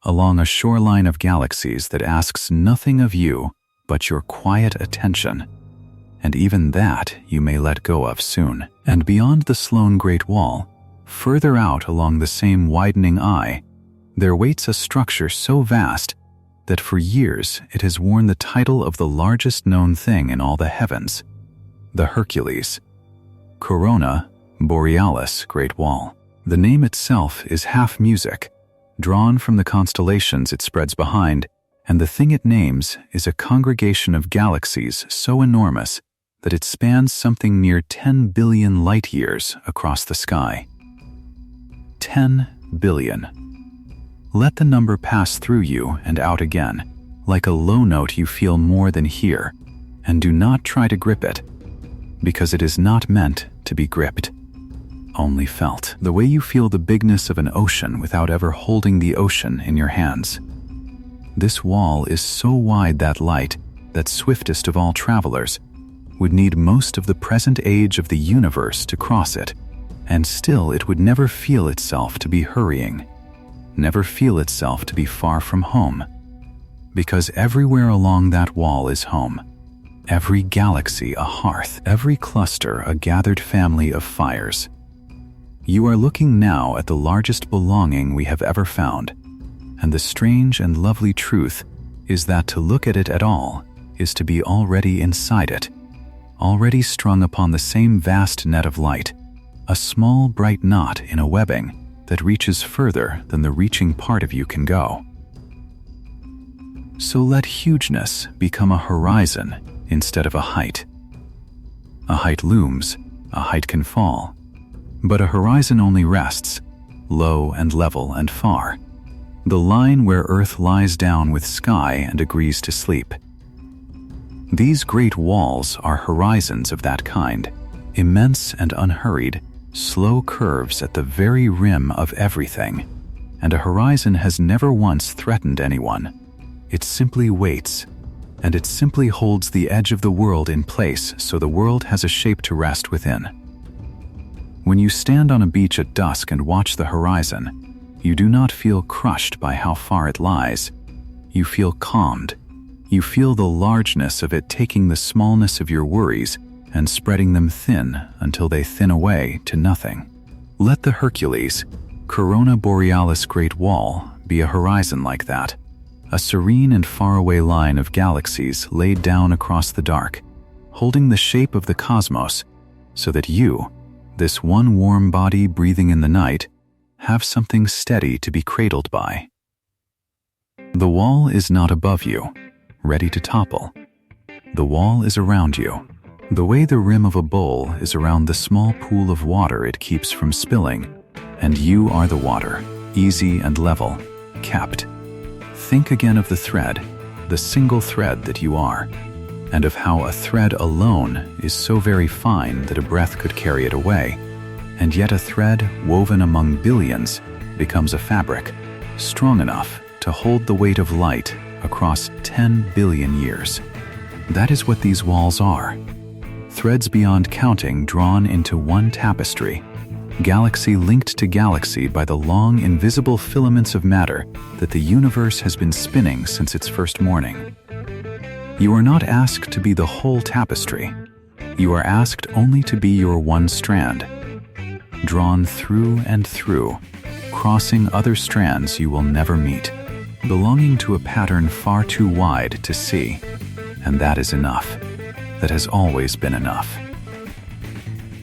along a shoreline of galaxies that asks nothing of you but your quiet attention. And even that you may let go of soon. And beyond the Sloan Great Wall, further out along the same widening eye, there waits a structure so vast that for years it has worn the title of the largest known thing in all the heavens, the Hercules, Corona Borealis Great Wall. The name itself is half music, drawn from the constellations it spreads behind, and the thing it names is a congregation of galaxies so enormous that it spans something near 10 billion light-years across the sky. 10 billion. Let the number pass through you and out again, like a low note you feel more than hear, and do not try to grip it, because it is not meant to be gripped, only felt. The way you feel the bigness of an ocean without ever holding the ocean in your hands. This wall is so wide that light, that swiftest of all travelers, would need most of the present age of the universe to cross it, and still it would never feel itself to be hurrying, never feel itself to be far from home, because everywhere along that wall is home, every galaxy a hearth, every cluster a gathered family of fires. You are looking now at the largest belonging we have ever found, and the strange and lovely truth is that to look at it at all is to be already inside it, already strung upon the same vast net of light, a small bright knot in a webbing that reaches further than the reaching part of you can go. So let hugeness become a horizon instead of a height. A height looms, a height can fall, but a horizon only rests, low and level and far, the line where Earth lies down with sky and agrees to sleep. These great walls are horizons of that kind, immense and unhurried, slow curves at the very rim of everything, and a horizon has never once threatened anyone. It simply waits, and it simply holds the edge of the world in place so the world has a shape to rest within. When you stand on a beach at dusk and watch the horizon, you do not feel crushed by how far it lies. You feel calmed, You feel the largeness of it taking the smallness of your worries and spreading them thin until they thin away to nothing. Let the Hercules, Corona Borealis Great Wall, be a horizon like that, a serene and faraway line of galaxies laid down across the dark, holding the shape of the cosmos so that you, this one warm body breathing in the night, have something steady to be cradled by. The wall is not above you, ready to topple. The wall is around you, the way the rim of a bowl is around the small pool of water it keeps from spilling, and you are the water, easy and level, kept. Think again of the thread, the single thread that you are, and of how a thread alone is so very fine that a breath could carry it away, and yet a thread woven among billions becomes a fabric, strong enough to hold the weight of light across 10 billion years. That is what these walls are. Threads beyond counting drawn into one tapestry, galaxy linked to galaxy by the long invisible filaments of matter that the universe has been spinning since its first morning. You are not asked to be the whole tapestry. You are asked only to be your one strand, drawn through and through, crossing other strands you will never meet, belonging to a pattern far too wide to see, and that is enough. That has always been enough.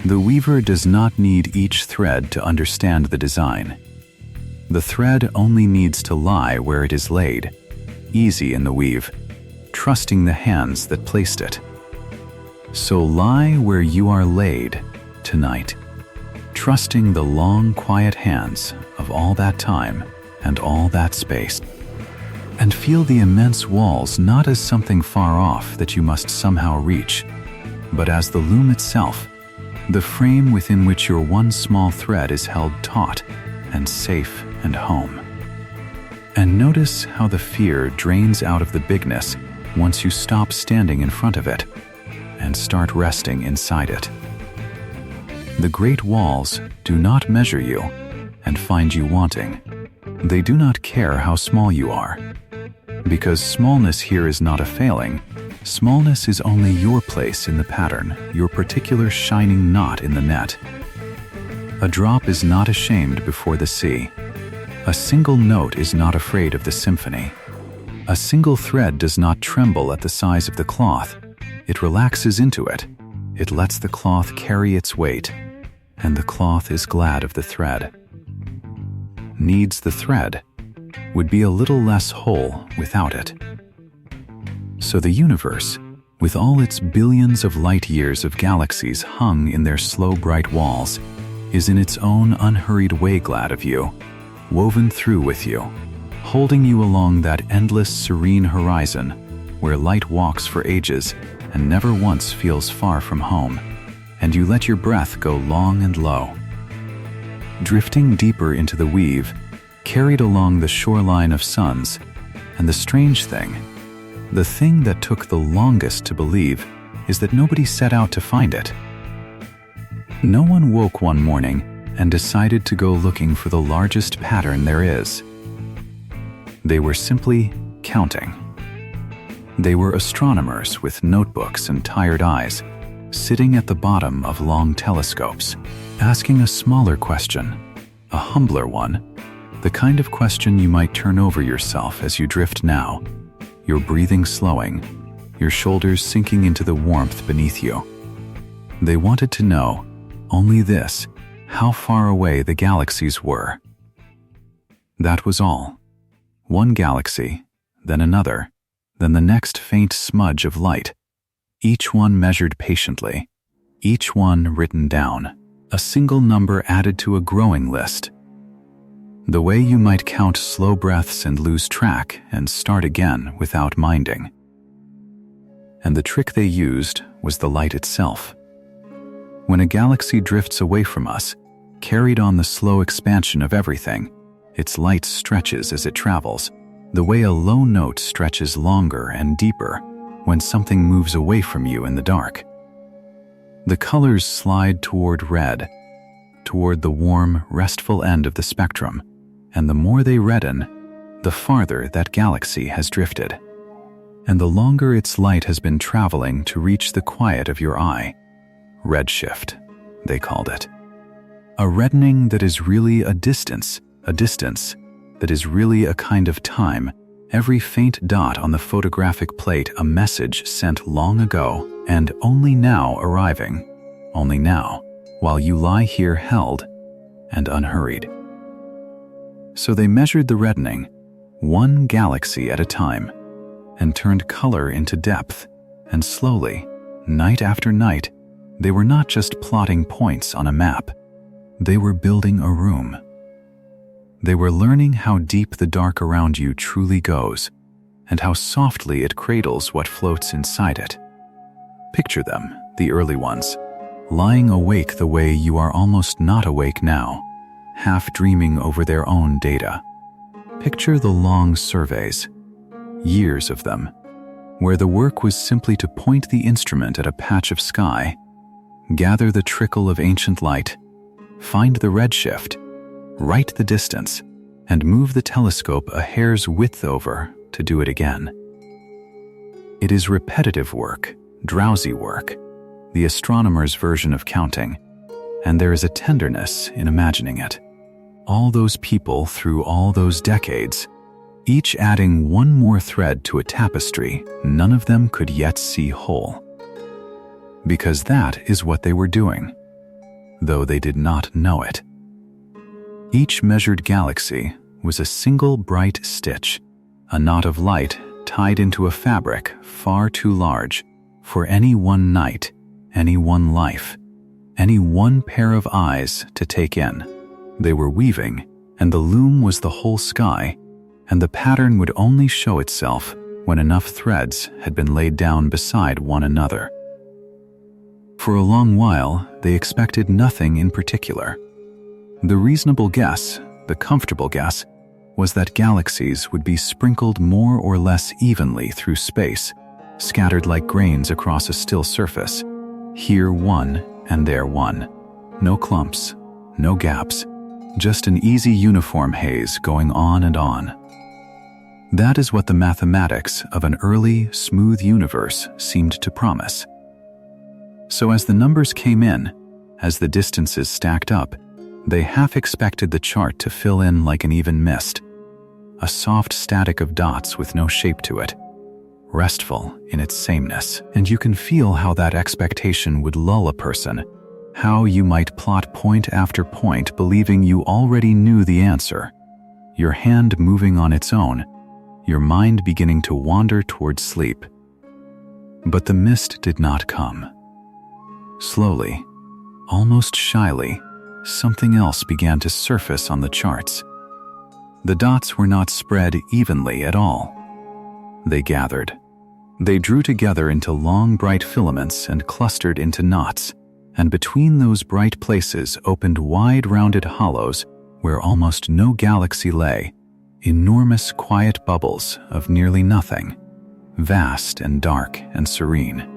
The weaver does not need each thread to understand the design. The thread only needs to lie where it is laid, easy in the weave, trusting the hands that placed it. So lie where you are laid tonight, trusting the long, quiet hands of all that time and all that space. And feel the immense walls not as something far off that you must somehow reach, but as the loom itself, the frame within which your one small thread is held taut and safe and home. And notice how the fear drains out of the bigness once you stop standing in front of it and start resting inside it. The great walls do not measure you and find you wanting. They do not care how small you are. Because smallness here is not a failing, smallness is only your place in the pattern, your particular shining knot in the net. A drop is not ashamed before the sea. A single note is not afraid of the symphony. A single thread does not tremble at the size of the cloth. It relaxes into it. It lets the cloth carry its weight, and the cloth is glad of the thread. Needs the thread. Would be a little less whole without it. So the universe, with all its billions of light years of galaxies hung in their slow bright walls, is in its own unhurried way glad of you, woven through with you, holding you along that endless serene horizon where light walks for ages and never once feels far from home, and you let your breath go long and low. Drifting deeper into the weave, carried along the shoreline of suns, and the strange thing, the thing that took the longest to believe, is that nobody set out to find it. No one woke one morning and decided to go looking for the largest pattern there is. They were simply counting. They were astronomers with notebooks and tired eyes, sitting at the bottom of long telescopes, asking a smaller question, a humbler one, the kind of question you might turn over yourself as you drift now, your breathing slowing, your shoulders sinking into the warmth beneath you. They wanted to know, only this, how far away the galaxies were. That was all. One galaxy, then another, then the next faint smudge of light, each one measured patiently, each one written down, a single number added to a growing list. The way you might count slow breaths and lose track and start again without minding. And the trick they used was the light itself. When a galaxy drifts away from us, carried on the slow expansion of everything, its light stretches as it travels, the way a low note stretches longer and deeper when something moves away from you in the dark. The colors slide toward red, toward the warm, restful end of the spectrum, and the more they redden, the farther that galaxy has drifted. and the longer its light has been traveling to reach the quiet of your eye. Redshift, they called it. A reddening that is really a distance that is really a kind of time, every faint dot on the photographic plate a message sent long ago and only now arriving, only now, while you lie here held and unhurried. So they measured the reddening, one galaxy at a time, and turned color into depth, and slowly, night after night, they were not just plotting points on a map, they were building a room. They were learning how deep the dark around you truly goes, and how softly it cradles what floats inside it. Picture them, the early ones, lying awake the way you are almost not awake now, half dreaming over their own data. Picture the long surveys, years of them, where the work was simply to point the instrument at a patch of sky, gather the trickle of ancient light, find the redshift, write the distance, and move the telescope a hair's width over to do it again. It is repetitive work, drowsy work, the astronomer's version of counting, and there is a tenderness in imagining it. All those people through all those decades, each adding one more thread to a tapestry none of them could yet see whole. Because that is what they were doing, though they did not know it. Each measured galaxy was a single bright stitch, a knot of light tied into a fabric far too large for any one night, any one life, any one pair of eyes to take in. They were weaving, and the loom was the whole sky, and the pattern would only show itself when enough threads had been laid down beside one another. For a long while, they expected nothing in particular. The reasonable guess, the comfortable guess, was that galaxies would be sprinkled more or less evenly through space, scattered like grains across a still surface, here one and there one. No clumps, no gaps, just an easy uniform haze going on and on. That is what the mathematics of an early, smooth universe seemed to promise. So as the numbers came in, as the distances stacked up, they half expected the chart to fill in like an even mist, a soft static of dots with no shape to it, restful in its sameness. And you can feel how that expectation would lull a person, how you might plot point after point believing you already knew the answer, your hand moving on its own, your mind beginning to wander towards sleep. But the mist did not come. Slowly, almost shyly, something else began to surface on the charts. The dots were not spread evenly at all. They gathered. They drew together into long, bright filaments and clustered into knots, and between those bright places opened wide, rounded hollows where almost no galaxy lay, enormous, quiet bubbles of nearly nothing, vast and dark and serene.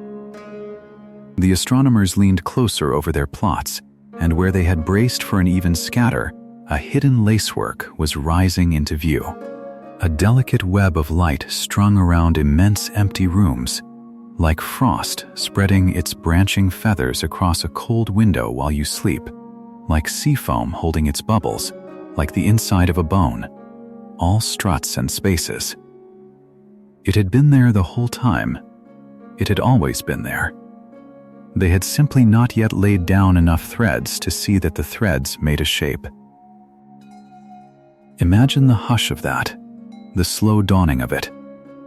The astronomers leaned closer over their plots, and where they had braced for an even scatter, a hidden lacework was rising into view. A delicate web of light strung around immense empty rooms, like frost spreading its branching feathers across a cold window while you sleep, like sea foam holding its bubbles, like the inside of a bone, all struts and spaces. It had been there the whole time. It had always been there. They had simply not yet laid down enough threads to see that the threads made a shape. Imagine the hush of that, the slow dawning of it,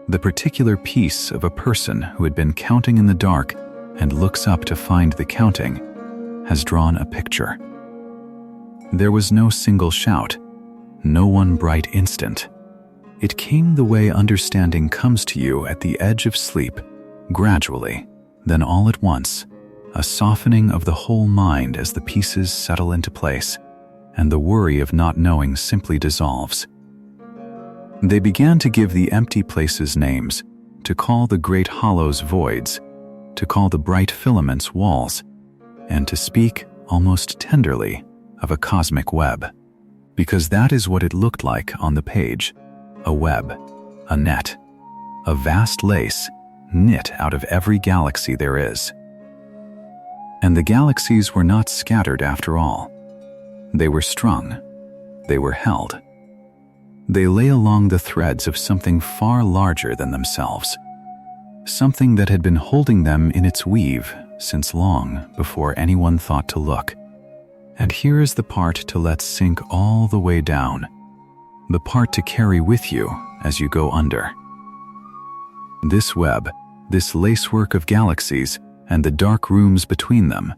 the particular piece of a person who had been counting in the dark and looks up to find the counting, has drawn a picture. There was no single shout, no one bright instant. It came the way understanding comes to you at the edge of sleep, gradually, then all at once, a softening of the whole mind as the pieces settle into place, and the worry of not knowing simply dissolves. They began to give the empty places names, to call the great hollows voids, to call the bright filaments walls, and to speak, almost tenderly, of a cosmic web, because that is what it looked like on the page, a web, a net, a vast lace knit out of every galaxy there is. And the galaxies were not scattered after all. They were strung. They were held. They lay along the threads of something far larger than themselves, something that had been holding them in its weave since long before anyone thought to look. And here is the part to let sink all the way down, the part to carry with you as you go under. This web, this lacework of galaxies and the dark rooms between them,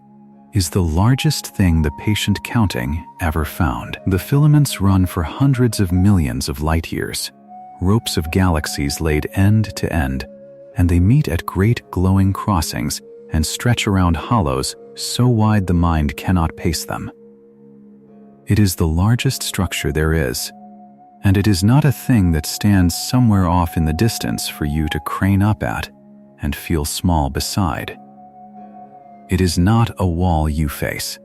is the largest thing the patient counting ever found. The filaments run for hundreds of millions of light years, ropes of galaxies laid end to end, and they meet at great glowing crossings and stretch around hollows so wide the mind cannot pace them. It is the largest structure there is, and it is not a thing that stands somewhere off in the distance for you to crane up at and feel small beside. It is not a wall you face.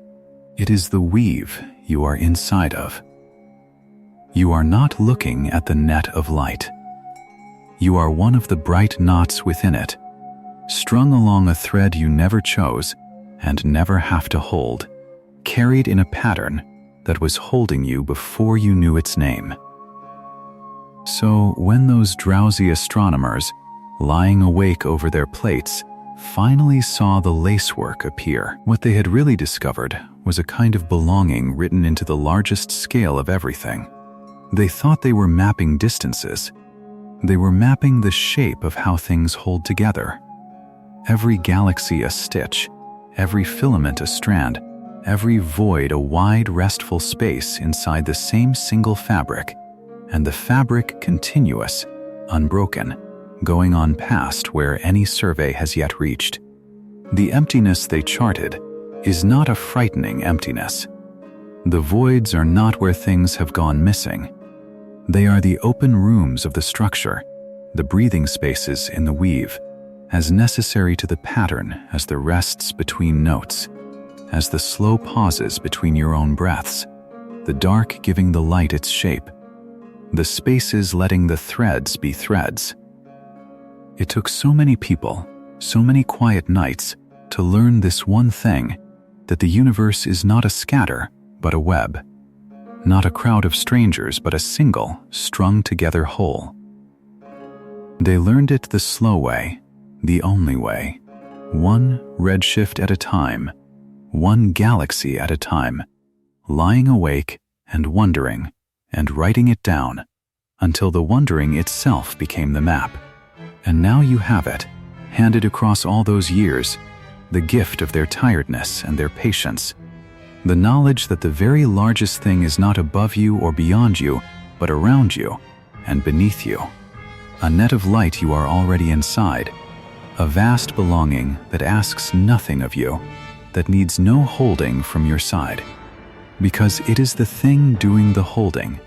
It is the weave you are inside of. You are not looking at the net of light. You are one of the bright knots within it, strung along a thread you never chose and never have to hold, carried in a pattern that was holding you before you knew its name. So when those drowsy astronomers, lying awake over their plates, finally saw the lacework appear, what they had really discovered was a kind of belonging written into the largest scale of everything. They thought they were mapping distances. They were mapping the shape of how things hold together. Every galaxy a stitch, every filament a strand, every void a wide, restful space inside the same single fabric, and the fabric continuous, unbroken, going on past where any survey has yet reached. The emptiness they charted is not a frightening emptiness. The voids are not where things have gone missing. They are the open rooms of the structure, the breathing spaces in the weave, as necessary to the pattern as the rests between notes, as the slow pauses between your own breaths, the dark giving the light its shape, the spaces letting the threads be threads. It took so many people, so many quiet nights, to learn this one thing, that the universe is not a scatter, but a web. Not a crowd of strangers, but a single, strung together whole. They learned it the slow way, the only way, one redshift at a time, one galaxy at a time, lying awake and wondering, and writing it down, until the wondering itself became the map. And now you have it, handed across all those years, the gift of their tiredness and their patience, the knowledge that the very largest thing is not above you or beyond you, but around you and beneath you. A net of light you are already inside, a vast belonging that asks nothing of you, that needs no holding from your side, because it is the thing doing the holding,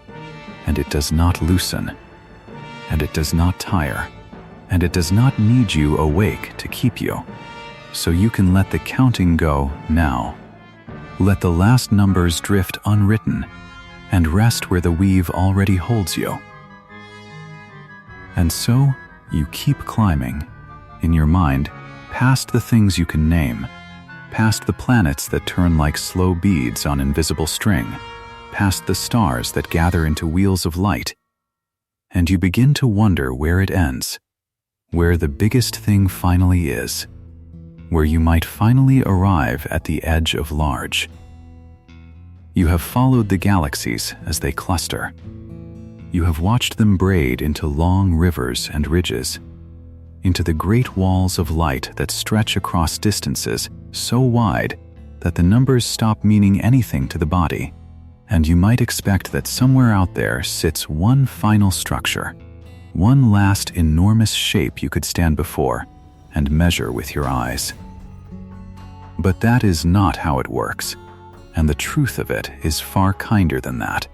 and it does not loosen, and it does not tire, and it does not need you awake to keep you. So you can let the counting go now. Let the last numbers drift unwritten and rest where the weave already holds you. And so you keep climbing, in your mind, past the things you can name, past the planets that turn like slow beads on invisible string, past the stars that gather into wheels of light, and you begin to wonder where it ends, where the biggest thing finally is, where you might finally arrive at the edge of large. You have followed the galaxies as they cluster. You have watched them braid into long rivers and ridges, into the great walls of light that stretch across distances so wide that the numbers stop meaning anything to the body, and you might expect that somewhere out there sits one final structure, one last enormous shape you could stand before and measure with your eyes. But that is not how it works, and the truth of it is far kinder than that.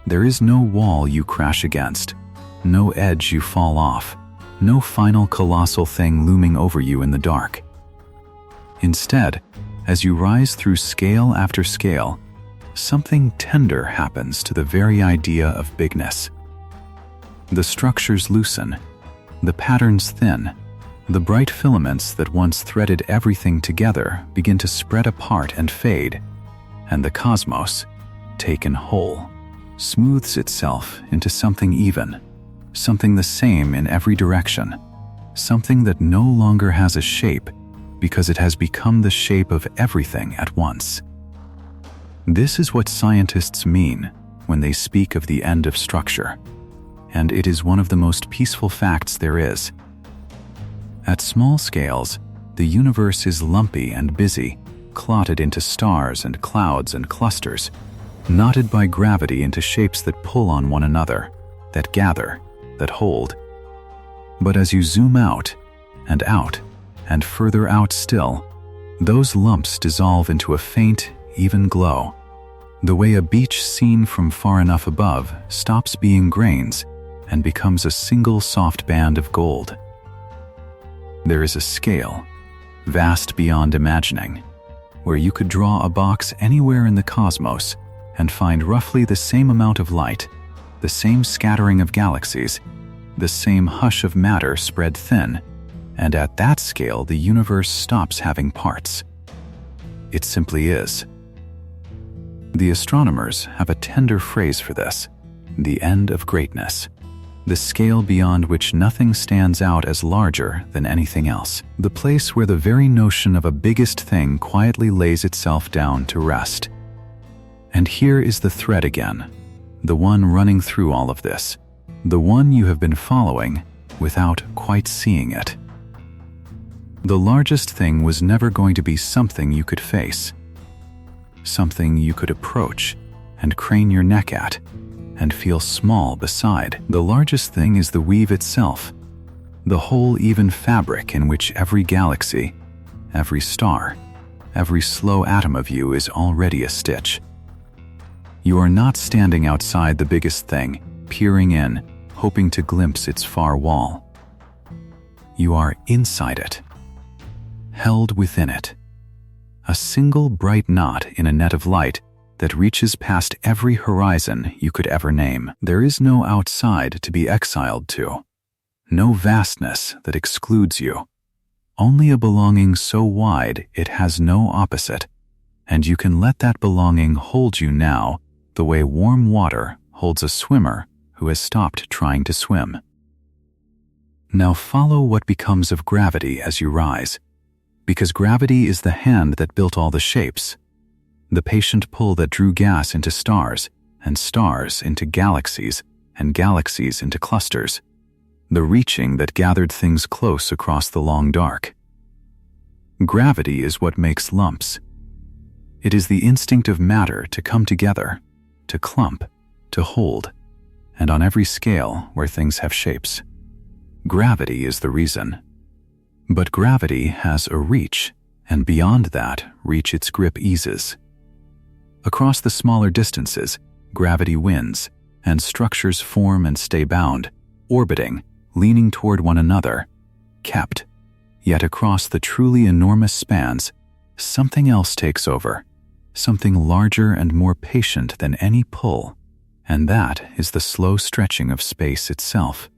There is no wall you crash against, no edge you fall off, no final colossal thing looming over you in the dark. Instead, as you rise through scale after scale, something tender happens to the very idea of bigness. The structures loosen, The patterns thin. The bright filaments that once threaded everything together begin to spread apart and fade, and the cosmos, taken whole, smooths itself into something even, something the same in every direction, something that no longer has a shape because it has become the shape of everything at once. This is what scientists mean when they speak of the end of structure, and it is one of the most peaceful facts there is. At small scales, the universe is lumpy and busy, clotted into stars and clouds and clusters, knotted by gravity into shapes that pull on one another, that gather, that hold. But as you zoom out, and further out still, those lumps dissolve into a faint, even glow, the way a beach seen from far enough above stops being grains and becomes a single soft band of gold. There is a scale, vast beyond imagining, where you could draw a box anywhere in the cosmos and find roughly the same amount of light, the same scattering of galaxies, the same hush of matter spread thin, and at that scale the universe stops having parts. It simply is. The astronomers have a tender phrase for this: the end of greatness. The scale beyond which nothing stands out as larger than anything else. The place where the very notion of a biggest thing quietly lays itself down to rest. And here is the thread again, the one running through all of this, the one you have been following without quite seeing it. The largest thing was never going to be something you could face, something you could approach and crane your neck at, and feel small beside. The largest thing is the weave itself, the whole even fabric in which every galaxy, every star, every slow atom of you is already a stitch. You are not standing outside the biggest thing, peering in, hoping to glimpse its far wall. You are inside it, held within it, a single bright knot in a net of light that reaches past every horizon you could ever name. There is no outside to be exiled to, no vastness that excludes you, only a belonging so wide it has no opposite, and you can let that belonging hold you now the way warm water holds a swimmer who has stopped trying to swim. Now follow what becomes of gravity as you rise, because gravity is the hand that built all the shapes, the patient pull that drew gas into stars, and stars into galaxies, and galaxies into clusters, the reaching that gathered things close across the long dark. Gravity is what makes lumps. It is the instinct of matter to come together, to clump, to hold, and on every scale where things have shapes. Gravity is the reason. But gravity has a reach, and beyond that reach its grip eases. Across the smaller distances, gravity wins, and structures form and stay bound, orbiting, leaning toward one another, kept. Yet across the truly enormous spans, something else takes over, something larger and more patient than any pull, and that is the slow stretching of space itself.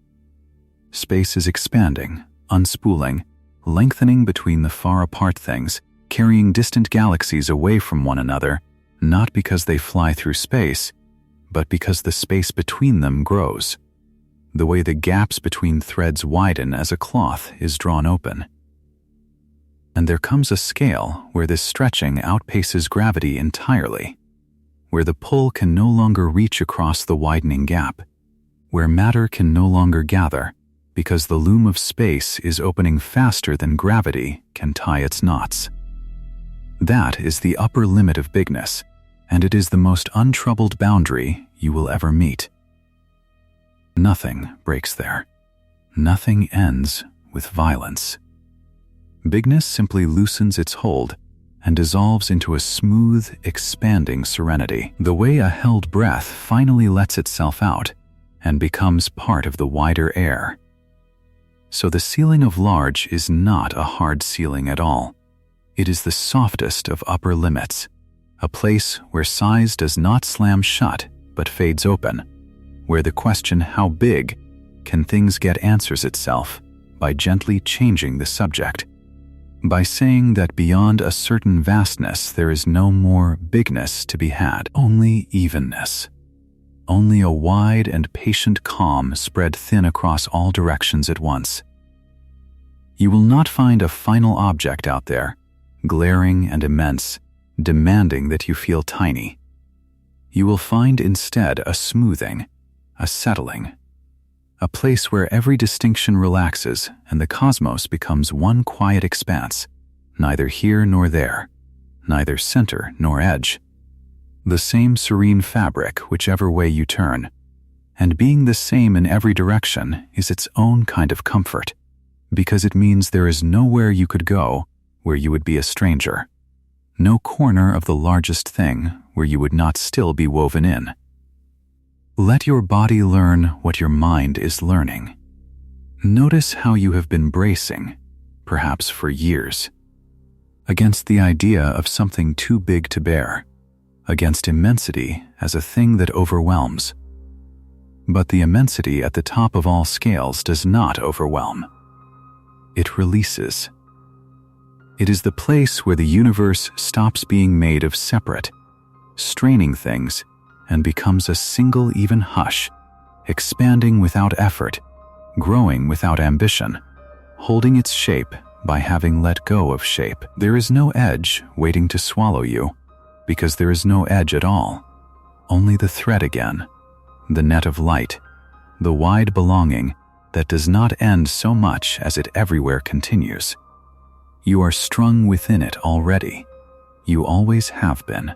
Space is expanding, unspooling, lengthening between the far-apart things, carrying distant galaxies away from one another, not because they fly through space, but because the space between them grows, the way the gaps between threads widen as a cloth is drawn open. And there comes a scale where this stretching outpaces gravity entirely, where the pull can no longer reach across the widening gap, where matter can no longer gather, because the loom of space is opening faster than gravity can tie its knots. That is the upper limit of bigness, and it is the most untroubled boundary you will ever meet. Nothing breaks there. Nothing ends with violence. Bigness simply loosens its hold and dissolves into a smooth, expanding serenity, the way a held breath finally lets itself out and becomes part of the wider air. So the ceiling of large is not a hard ceiling at all. It is the softest of upper limits, a place where size does not slam shut but fades open, where the question how big can things get answers itself by gently changing the subject, by saying that beyond a certain vastness there is no more bigness to be had, only evenness, only a wide and patient calm spread thin across all directions at once. You will not find a final object out there, glaring and immense, demanding that you feel tiny. You will find instead a smoothing, a settling, a place where every distinction relaxes and the cosmos becomes one quiet expanse, neither here nor there, neither center nor edge. The same serene fabric whichever way you turn, and being the same in every direction is its own kind of comfort, because it means there is nowhere you could go where you would be a stranger, no corner of the largest thing where you would not still be woven in. Let your body learn what your mind is learning. Notice how you have been bracing, perhaps for years, against the idea of something too big to bear, against immensity as a thing that overwhelms. But the immensity at the top of all scales does not overwhelm. It releases. It is the place where the universe stops being made of separate, straining things and becomes a single even hush, expanding without effort, growing without ambition, holding its shape by having let go of shape. There is no edge waiting to swallow you, because there is no edge at all, only the thread again, the net of light, the wide belonging that does not end so much as it everywhere continues. You are strung within it already. You always have been.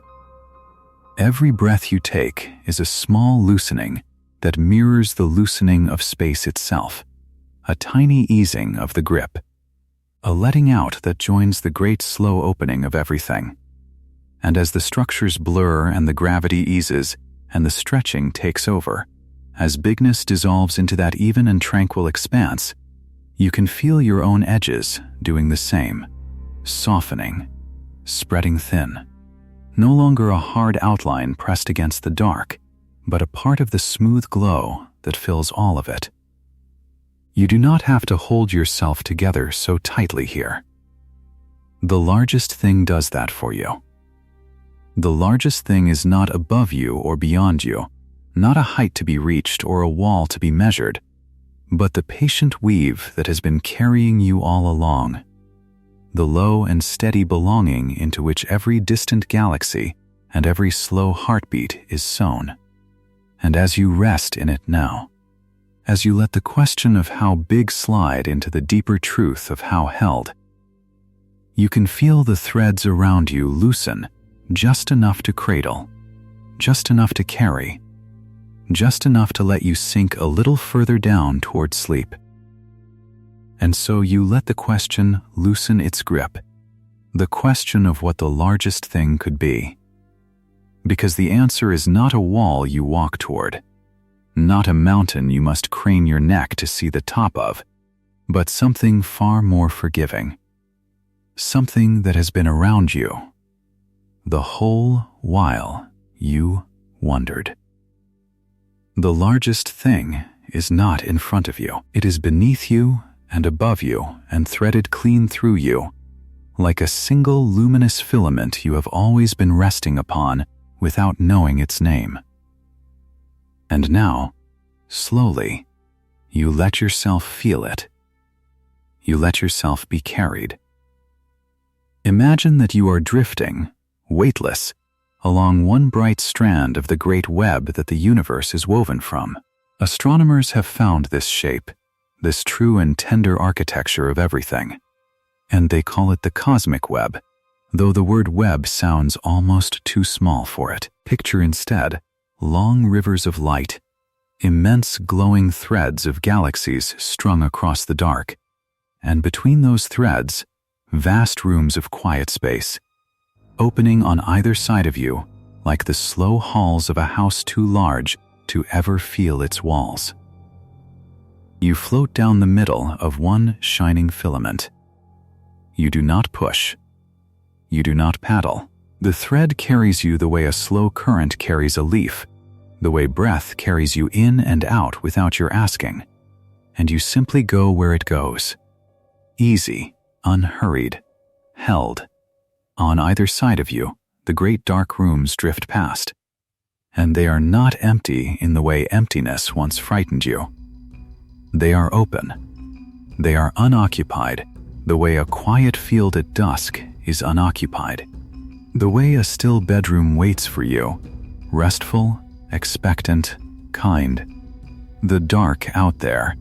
Every breath you take is a small loosening that mirrors the loosening of space itself, a tiny easing of the grip, a letting out that joins the great slow opening of everything. And as the structures blur and the gravity eases and the stretching takes over, as bigness dissolves into that even and tranquil expanse, you can feel your own edges doing the same, softening, spreading thin. No longer a hard outline pressed against the dark, but a part of the smooth glow that fills all of it. You do not have to hold yourself together so tightly here. The largest thing does that for you. The largest thing is not above you or beyond you, not a height to be reached or a wall to be measured, but the patient weave that has been carrying you all along, the low and steady belonging into which every distant galaxy and every slow heartbeat is sewn. And as you rest in it now, as you let the question of how big slide into the deeper truth of how held, you can feel the threads around you loosen just enough to cradle, just enough to carry, just enough to let you sink a little further down toward sleep. And so you let the question loosen its grip, the question of what the largest thing could be. Because the answer is not a wall you walk toward, not a mountain you must crane your neck to see the top of, but something far more forgiving, something that has been around you the whole while you wondered. The largest thing is not in front of you. It is beneath you and above you and threaded clean through you, like a single luminous filament you have always been resting upon without knowing its name. And now, slowly, you let yourself feel it. You let yourself be carried. Imagine that you are drifting, weightless, along one bright strand of the great web that the universe is woven from. Astronomers have found this shape, this true and tender architecture of everything, and they call it the cosmic web, though the word web sounds almost too small for it. Picture instead long rivers of light, immense glowing threads of galaxies strung across the dark, and between those threads, vast rooms of quiet space, opening on either side of you like the slow halls of a house too large to ever feel its walls. You float down the middle of one shining filament. You do not push. You do not paddle. The thread carries you the way a slow current carries a leaf, the way breath carries you in and out without your asking, and you simply go where it goes. Easy, unhurried, held. On either side of you, the great dark rooms drift past. And they are not empty in the way emptiness once frightened you. They are open. They are unoccupied, the way a quiet field at dusk is unoccupied. The way a still bedroom waits for you, restful, expectant, kind. The dark out there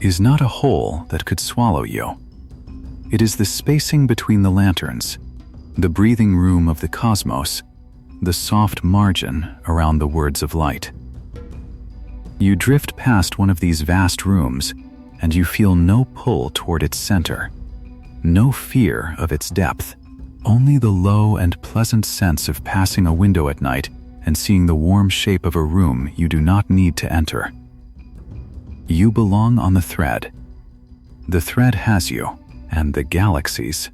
is not a hole that could swallow you. It is the spacing between the lanterns, the breathing room of the cosmos, the soft margin around the words of light. You drift past one of these vast rooms, and you feel no pull toward its center, no fear of its depth, only the low and pleasant sense of passing a window at night and seeing the warm shape of a room you do not need to enter. You belong on the thread. The thread has you, and the galaxies.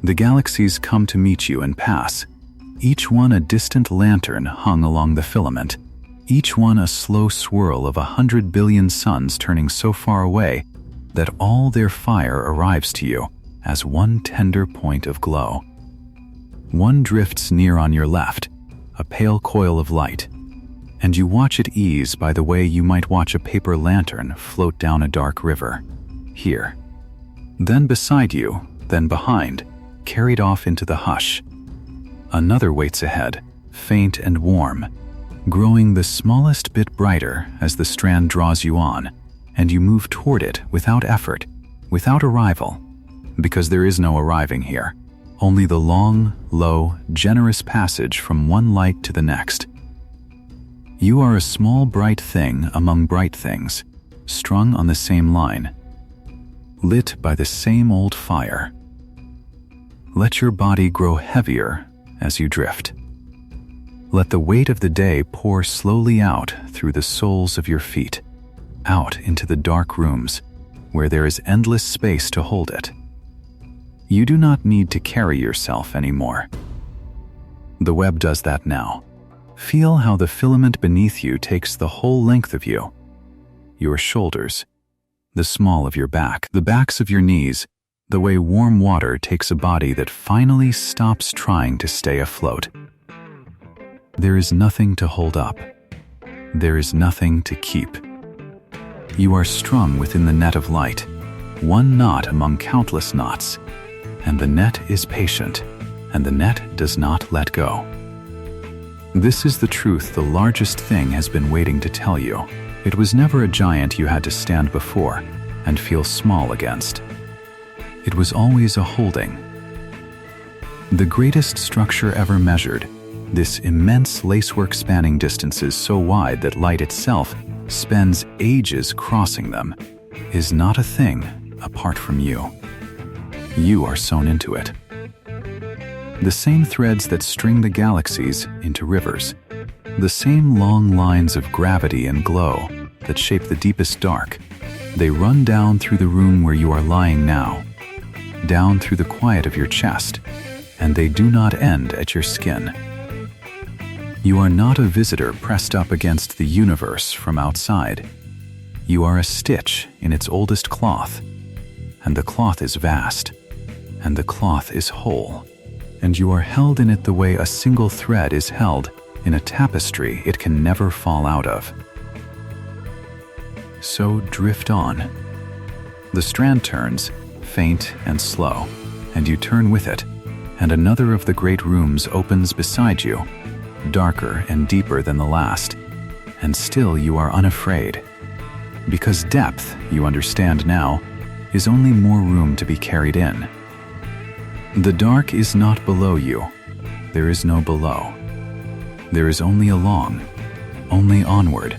The galaxies come to meet you and pass, each one a distant lantern hung along the filament, each one a slow swirl of 100 billion suns turning so far away that all their fire arrives to you as one tender point of glow. One drifts near on your left, a pale coil of light, and you watch it ease by the way you might watch a paper lantern float down a dark river. Here. Then beside you, then behind, carried off into the hush. Another waits ahead, faint and warm, growing the smallest bit brighter as the strand draws you on, and you move toward it without effort, without arrival, because there is no arriving here, only the long, low, generous passage from one light to the next. You are a small bright thing among bright things, strung on the same line, lit by the same old fire. Let your body grow heavier as you drift. Let the weight of the day pour slowly out through the soles of your feet, out into the dark rooms where there is endless space to hold it. You do not need to carry yourself anymore. The web does that now. Feel how the filament beneath you takes the whole length of you, your shoulders, the small of your back, the backs of your knees, the way warm water takes a body that finally stops trying to stay afloat. There is nothing to hold up. There is nothing to keep. You are strung within the net of light, one knot among countless knots, and the net is patient, and the net does not let go. This is the truth the largest thing has been waiting to tell you. It was never a giant you had to stand before and feel small against. It was always a holding. The greatest structure ever measured, this immense lacework spanning distances so wide that light itself spends ages crossing them, is not a thing apart from you. You are sewn into it. The same threads that string the galaxies into rivers, the same long lines of gravity and glow that shape the deepest dark, they run down through the room where you are lying now, down through the quiet of your chest, and they do not end at your skin. You are not a visitor pressed up against the universe from outside. You are a stitch in its oldest cloth, and the cloth is vast, and the cloth is whole, and you are held in it the way a single thread is held in a tapestry it can never fall out of. So drift on. The strand turns, faint and slow, and you turn with it, and another of the great rooms opens beside you, darker and deeper than the last, and still you are unafraid. Because depth, you understand now, is only more room to be carried in. The dark is not below you. There is no below. There is only along, only onward,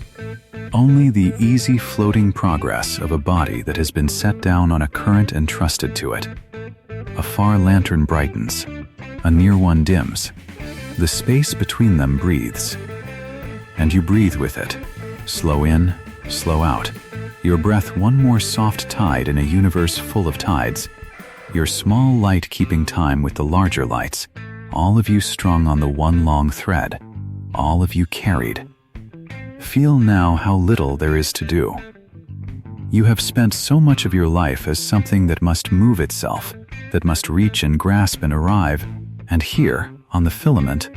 only the easy floating progress of a body that has been set down on a current and trusted to it. A far lantern brightens, a near one dims. The space between them breathes, and you breathe with it, slow in, slow out, your breath one more soft tide in a universe full of tides, your small light keeping time with the larger lights, all of you strung on the one long thread, all of you carried. Feel now how little there is to do. You have spent so much of your life as something that must move itself, that must reach and grasp and arrive, and here, on the filament,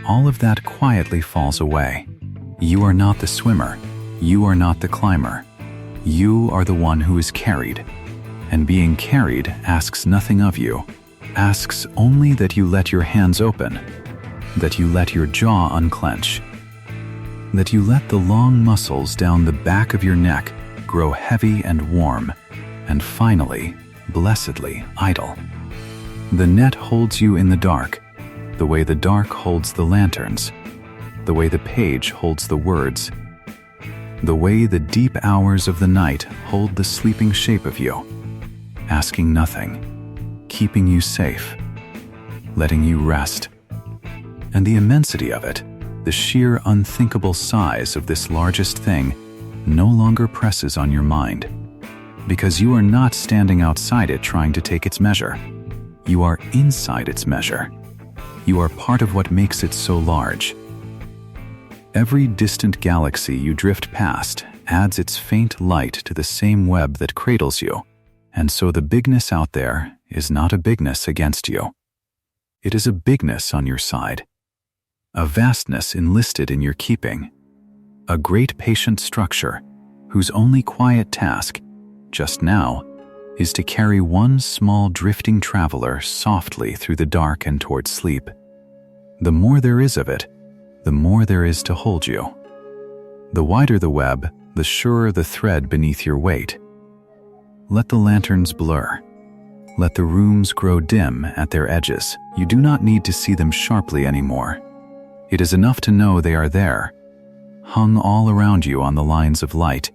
all of that quietly falls away. You are not the swimmer. You are not the climber. You are the one who is carried. And being carried asks nothing of you, asks only that you let your hands open, that you let your jaw unclench, that you let the long muscles down the back of your neck grow heavy and warm, and finally, blessedly idle. The net holds you in the dark, the way the dark holds the lanterns, the way the page holds the words, the way the deep hours of the night hold the sleeping shape of you, asking nothing, keeping you safe, letting you rest. And the immensity of it, the sheer unthinkable size of this largest thing, no longer presses on your mind, because you are not standing outside it trying to take its measure. You are inside its measure. You are part of what makes it so large. Every distant galaxy you drift past adds its faint light to the same web that cradles you, and so the bigness out there is not a bigness against you. It is a bigness on your side, a vastness enlisted in your keeping, a great patient structure whose only quiet task, just now, is to carry one small drifting traveler softly through the dark and toward sleep. The more there is of it, the more there is to hold you. The wider the web, the surer the thread beneath your weight. Let the lanterns blur. Let the rooms grow dim at their edges. You do not need to see them sharply anymore. It is enough to know they are there, hung all around you on the lines of light,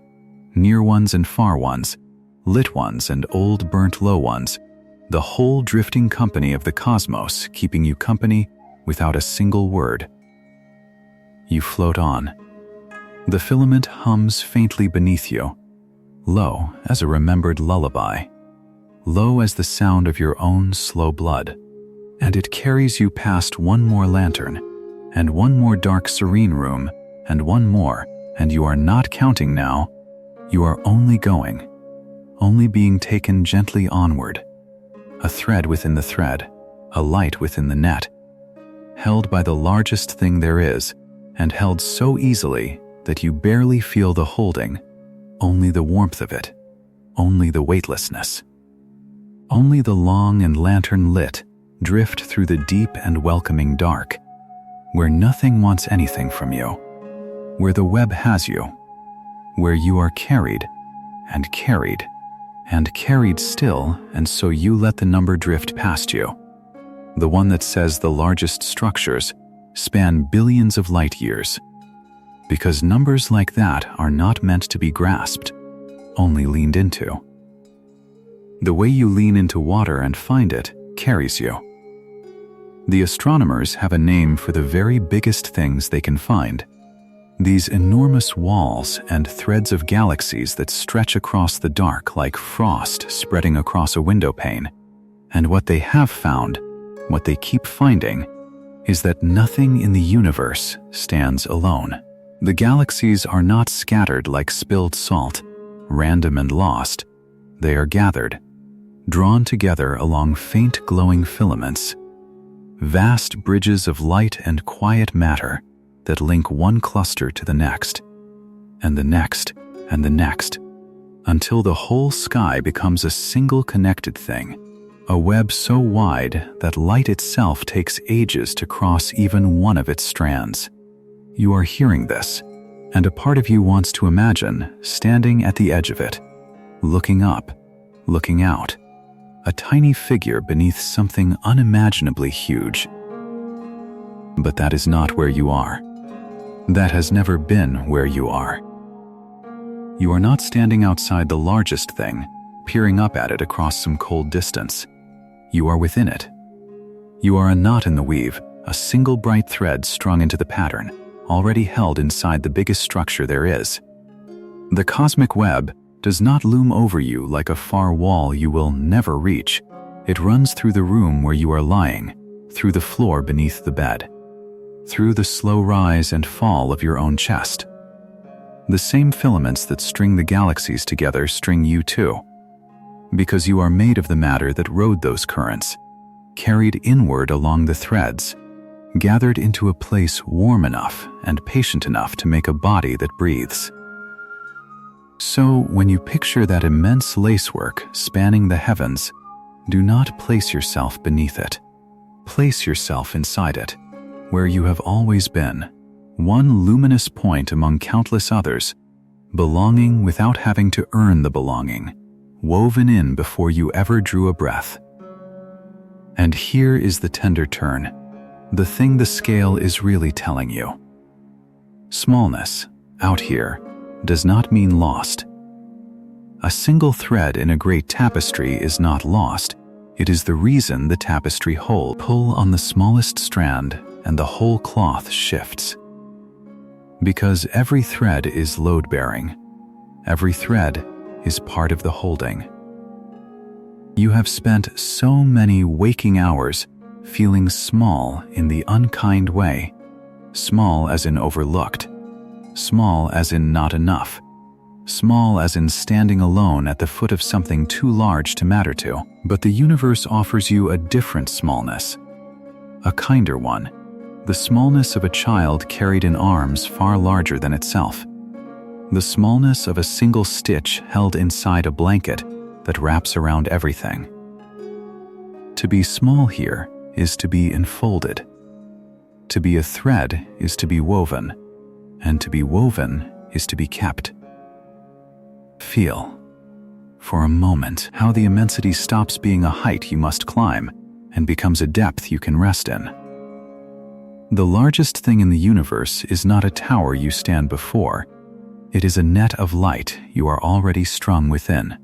near ones and far ones, lit ones and old burnt low ones, the whole drifting company of the cosmos keeping you company without a single word. You float on. The filament hums faintly beneath you, low as a remembered lullaby, low as the sound of your own slow blood, and it carries you past one more lantern, and one more dark serene room, and one more, and you are not counting now. You are only going, only being taken gently onward, a thread within the thread, a light within the net, held by the largest thing there is, and held so easily that you barely feel the holding, only the warmth of it, only the weightlessness. Only the long and lantern lit drift through the deep and welcoming dark, where nothing wants anything from you, where the web has you, where you are carried and carried and carried still, and so you let the number drift past you, the one that says the largest structures span billions of light years, because numbers like that are not meant to be grasped, only leaned into. The way you lean into water and find it carries you. The astronomers have a name for the very biggest things they can find, these enormous walls and threads of galaxies that stretch across the dark like frost spreading across a window pane. And what they have found, what they keep finding, is that nothing in the universe stands alone. The galaxies are not scattered like spilled salt, random and lost. They are gathered, drawn together along faint glowing filaments, vast bridges of light and quiet matter that link one cluster to the next, and the next, and the next, until the whole sky becomes a single connected thing, a web so wide that light itself takes ages to cross even one of its strands. You are hearing this, and a part of you wants to imagine standing at the edge of it, looking up, looking out, a tiny figure beneath something unimaginably huge. But that is not where you are. That has never been where you are. You are not standing outside the largest thing, peering up at it across some cold distance. You are within it. You are a knot in the weave, a single bright thread strung into the pattern, already held inside the biggest structure there is. The cosmic web does not loom over you like a far wall you will never reach. It runs through the room where you are lying, through the floor beneath the bed, through the slow rise and fall of your own chest. The same filaments that string the galaxies together string you too, because you are made of the matter that rode those currents, carried inward along the threads, gathered into a place warm enough and patient enough to make a body that breathes. So, when you picture that immense lacework spanning the heavens, do not place yourself beneath it. Place yourself inside it, where you have always been, one luminous point among countless others, belonging without having to earn the belonging, woven in before you ever drew a breath. And here is the tender turn, the thing the scale is really telling you. Smallness, out here, does not mean lost. A single thread in a great tapestry is not lost. It is the reason the tapestry holds. Pull on the smallest strand and the whole cloth shifts. Because every thread is load-bearing. Every thread is part of the holding. You have spent so many waking hours feeling small in the unkind way, small as in overlooked, small as in not enough, small as in standing alone at the foot of something too large to matter to. But the universe offers you a different smallness, a kinder one, the smallness of a child carried in arms far larger than itself, the smallness of a single stitch held inside a blanket that wraps around everything. To be small here is to be enfolded. To be a thread is to be woven, and to be woven is to be kept. Feel, for a moment, how the immensity stops being a height you must climb and becomes a depth you can rest in. The largest thing in the universe is not a tower you stand before. It is a net of light you are already strung within.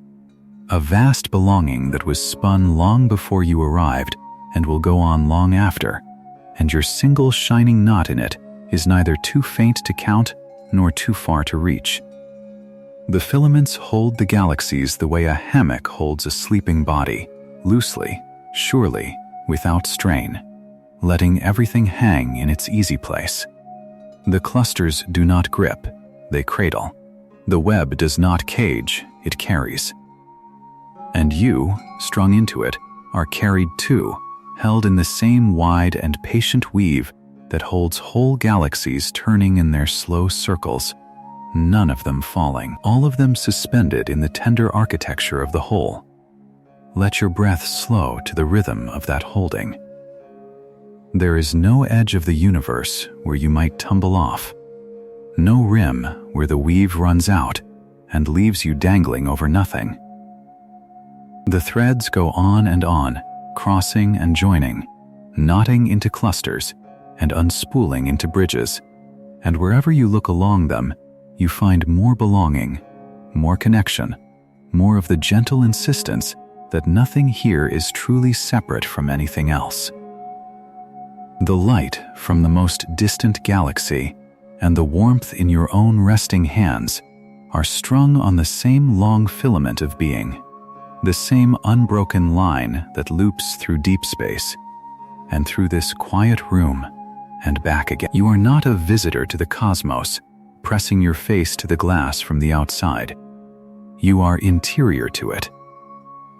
A vast belonging that was spun long before you arrived and will go on long after, and your single shining knot in it is neither too faint to count nor too far to reach. The filaments hold the galaxies the way a hammock holds a sleeping body, loosely, surely, without strain, letting everything hang in its easy place. The clusters do not grip, they cradle. The web does not cage, it carries. And you, strung into it, are carried too, held in the same wide and patient weave that holds whole galaxies turning in their slow circles, none of them falling, all of them suspended in the tender architecture of the whole. Let your breath slow to the rhythm of that holding. There is no edge of the universe where you might tumble off, no rim where the weave runs out and leaves you dangling over nothing. The threads go on, crossing and joining, knotting into clusters and unspooling into bridges, and wherever you look along them, you find more belonging, more connection, more of the gentle insistence that nothing here is truly separate from anything else. The light from the most distant galaxy and the warmth in your own resting hands are strung on the same long filament of being, the same unbroken line that loops through deep space and through this quiet room and back again. You are not a visitor to the cosmos, pressing your face to the glass from the outside. You are interior to it.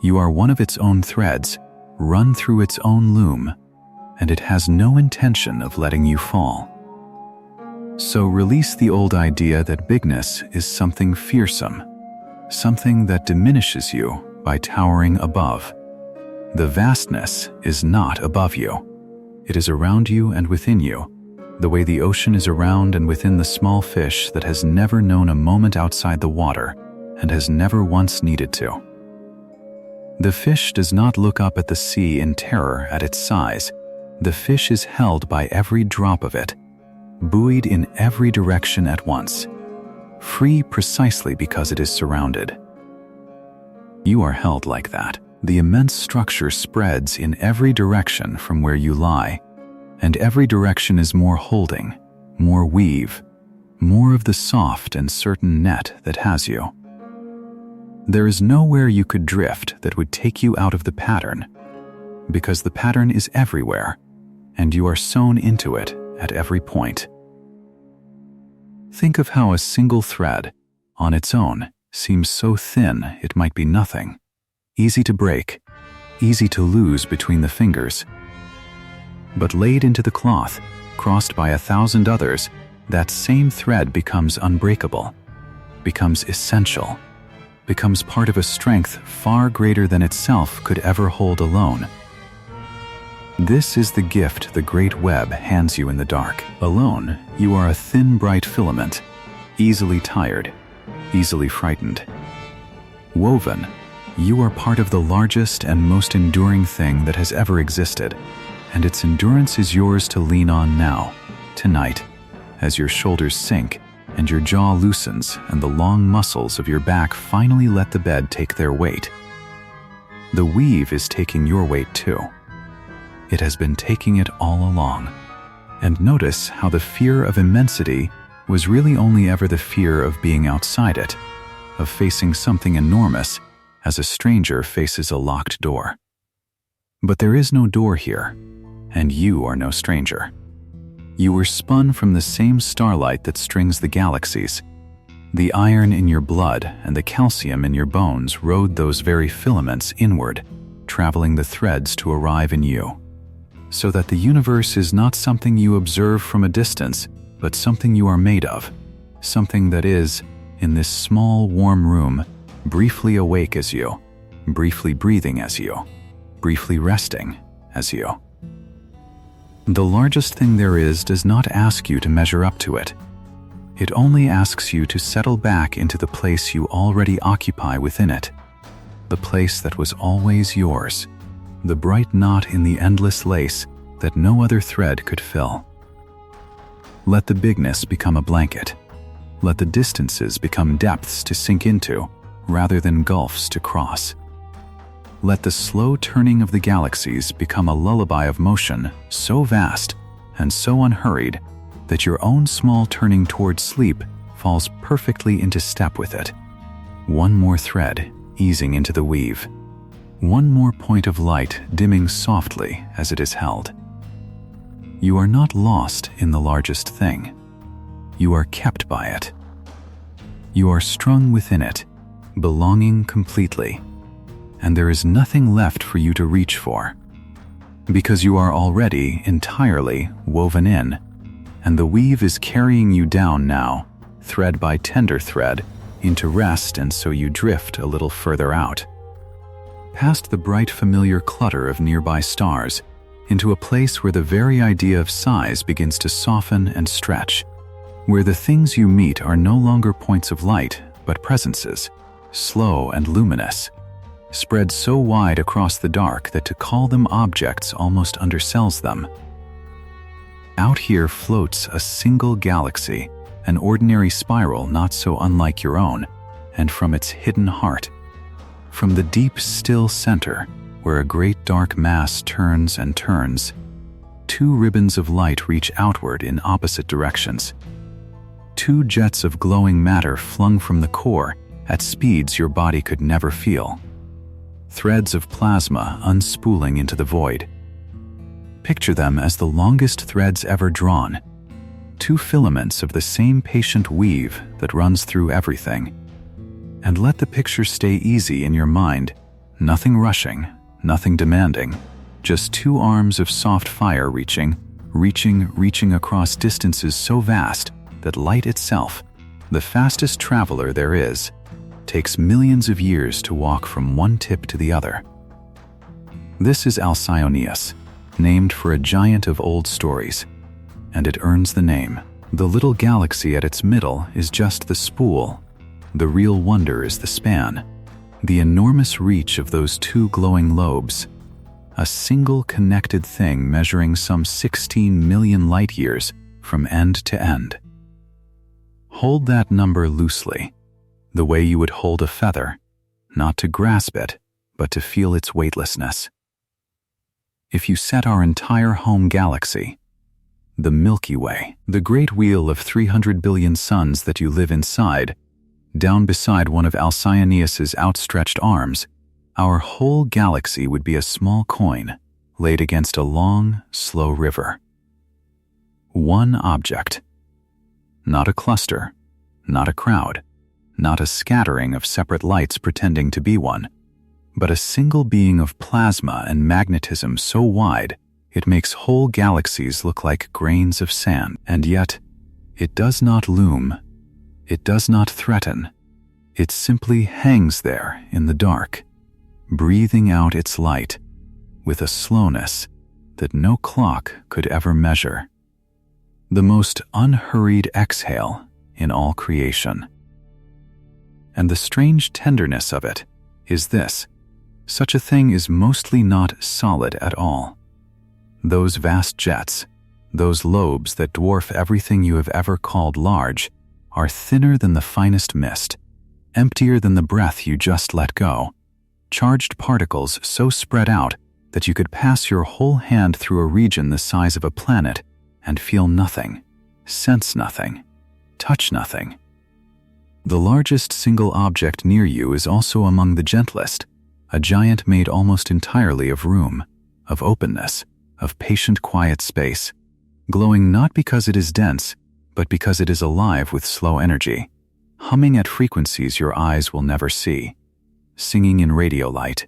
You are one of its own threads, run through its own loom, and it has no intention of letting you fall. So release the old idea that bigness is something fearsome, something that diminishes you by towering above. The vastness is not above you. It is around you and within you, the way the ocean is around and within the small fish that has never known a moment outside the water and has never once needed to. The fish does not look up at the sea in terror at its size. The fish is held by every drop of it, buoyed in every direction at once, free precisely because it is surrounded. You are held like that. The immense structure spreads in every direction from where you lie, and every direction is more holding, more weave, more of the soft and certain net that has you. There is nowhere you could drift that would take you out of the pattern, because the pattern is everywhere, and you are sewn into it at every point. Think of how a single thread, on its own, seems so thin it might be nothing, easy to break, easy to lose between the fingers. But laid into the cloth, crossed by 1,000 others, that same thread becomes unbreakable, becomes essential, becomes part of a strength far greater than itself could ever hold alone. This is the gift the great web hands you in the dark. Alone, you are a thin, bright filament, easily tired, easily frightened. Woven, you are part of the largest and most enduring thing that has ever existed, and its endurance is yours to lean on now, tonight, as your shoulders sink and your jaw loosens and the long muscles of your back finally let the bed take their weight. The weave is taking your weight too. It has been taking it all along. And notice how the fear of immensity was really only ever the fear of being outside it, of facing something enormous as a stranger faces a locked door. But there is no door here, and you are no stranger. You were spun from the same starlight that strings the galaxies. The iron in your blood and the calcium in your bones rode those very filaments inward, traveling the threads to arrive in you. So that the universe is not something you observe from a distance, but something you are made of, something that is, in this small, warm room, briefly awake as you, briefly breathing as you, briefly resting as you. The largest thing there is does not ask you to measure up to it. It only asks you to settle back into the place you already occupy within it, the place that was always yours, the bright knot in the endless lace that no other thread could fill. Let the bigness become a blanket. Let the distances become depths to sink into, rather than gulfs to cross. Let the slow turning of the galaxies become a lullaby of motion so vast and so unhurried that your own small turning toward sleep falls perfectly into step with it. One more thread easing into the weave. One more point of light dimming softly as it is held. You are not lost in the largest thing. You are kept by it. You are strung within it, belonging completely, and there is nothing left for you to reach for, because you are already entirely woven in, and the weave is carrying you down now, thread by tender thread, into rest, and so you drift a little further out, past the bright familiar clutter of nearby stars, into a place where the very idea of size begins to soften and stretch, where the things you meet are no longer points of light, but presences, slow and luminous, spread so wide across the dark that to call them objects almost undersells them. Out here floats a single galaxy, an ordinary spiral not so unlike your own, and from its hidden heart, from the deep still center, where a great dark mass turns and turns, two ribbons of light reach outward in opposite directions. Two jets of glowing matter flung from the core at speeds your body could never feel. Threads of plasma unspooling into the void. Picture them as the longest threads ever drawn, two filaments of the same patient weave that runs through everything. And let the picture stay easy in your mind, nothing rushing, nothing demanding, just two arms of soft fire reaching across distances so vast that light itself, the fastest traveler there is, takes millions of years to walk from one tip to the other. This is Alcyoneus, named for a giant of old stories, and it earns the name. The little galaxy at its middle is just the spool. The real wonder is the span, the enormous reach of those two glowing lobes, a single connected thing measuring some 16 million light-years from end to end. Hold that number loosely, the way you would hold a feather, not to grasp it, but to feel its weightlessness. If you set our entire home galaxy, the Milky Way, the great wheel of 300 billion suns that you live inside, down beside one of Alcyoneus's outstretched arms, our whole galaxy would be a small coin laid against a long, slow river. One object. Not a cluster, not a crowd, not a scattering of separate lights pretending to be one, but a single being of plasma and magnetism so wide it makes whole galaxies look like grains of sand. And yet, it does not loom, it does not threaten, it simply hangs there in the dark, breathing out its light with a slowness that no clock could ever measure. The most unhurried exhale in all creation. And the strange tenderness of it is this: such a thing is mostly not solid at all. Those vast jets, those lobes that dwarf everything you have ever called large, are thinner than the finest mist, emptier than the breath you just let go, charged particles so spread out that you could pass your whole hand through a region the size of a planet and feel nothing, sense nothing, touch nothing. The largest single object near you is also among the gentlest, a giant made almost entirely of room, of openness, of patient quiet space, glowing not because it is dense, but because it is alive with slow energy, humming at frequencies your eyes will never see, singing in radio light,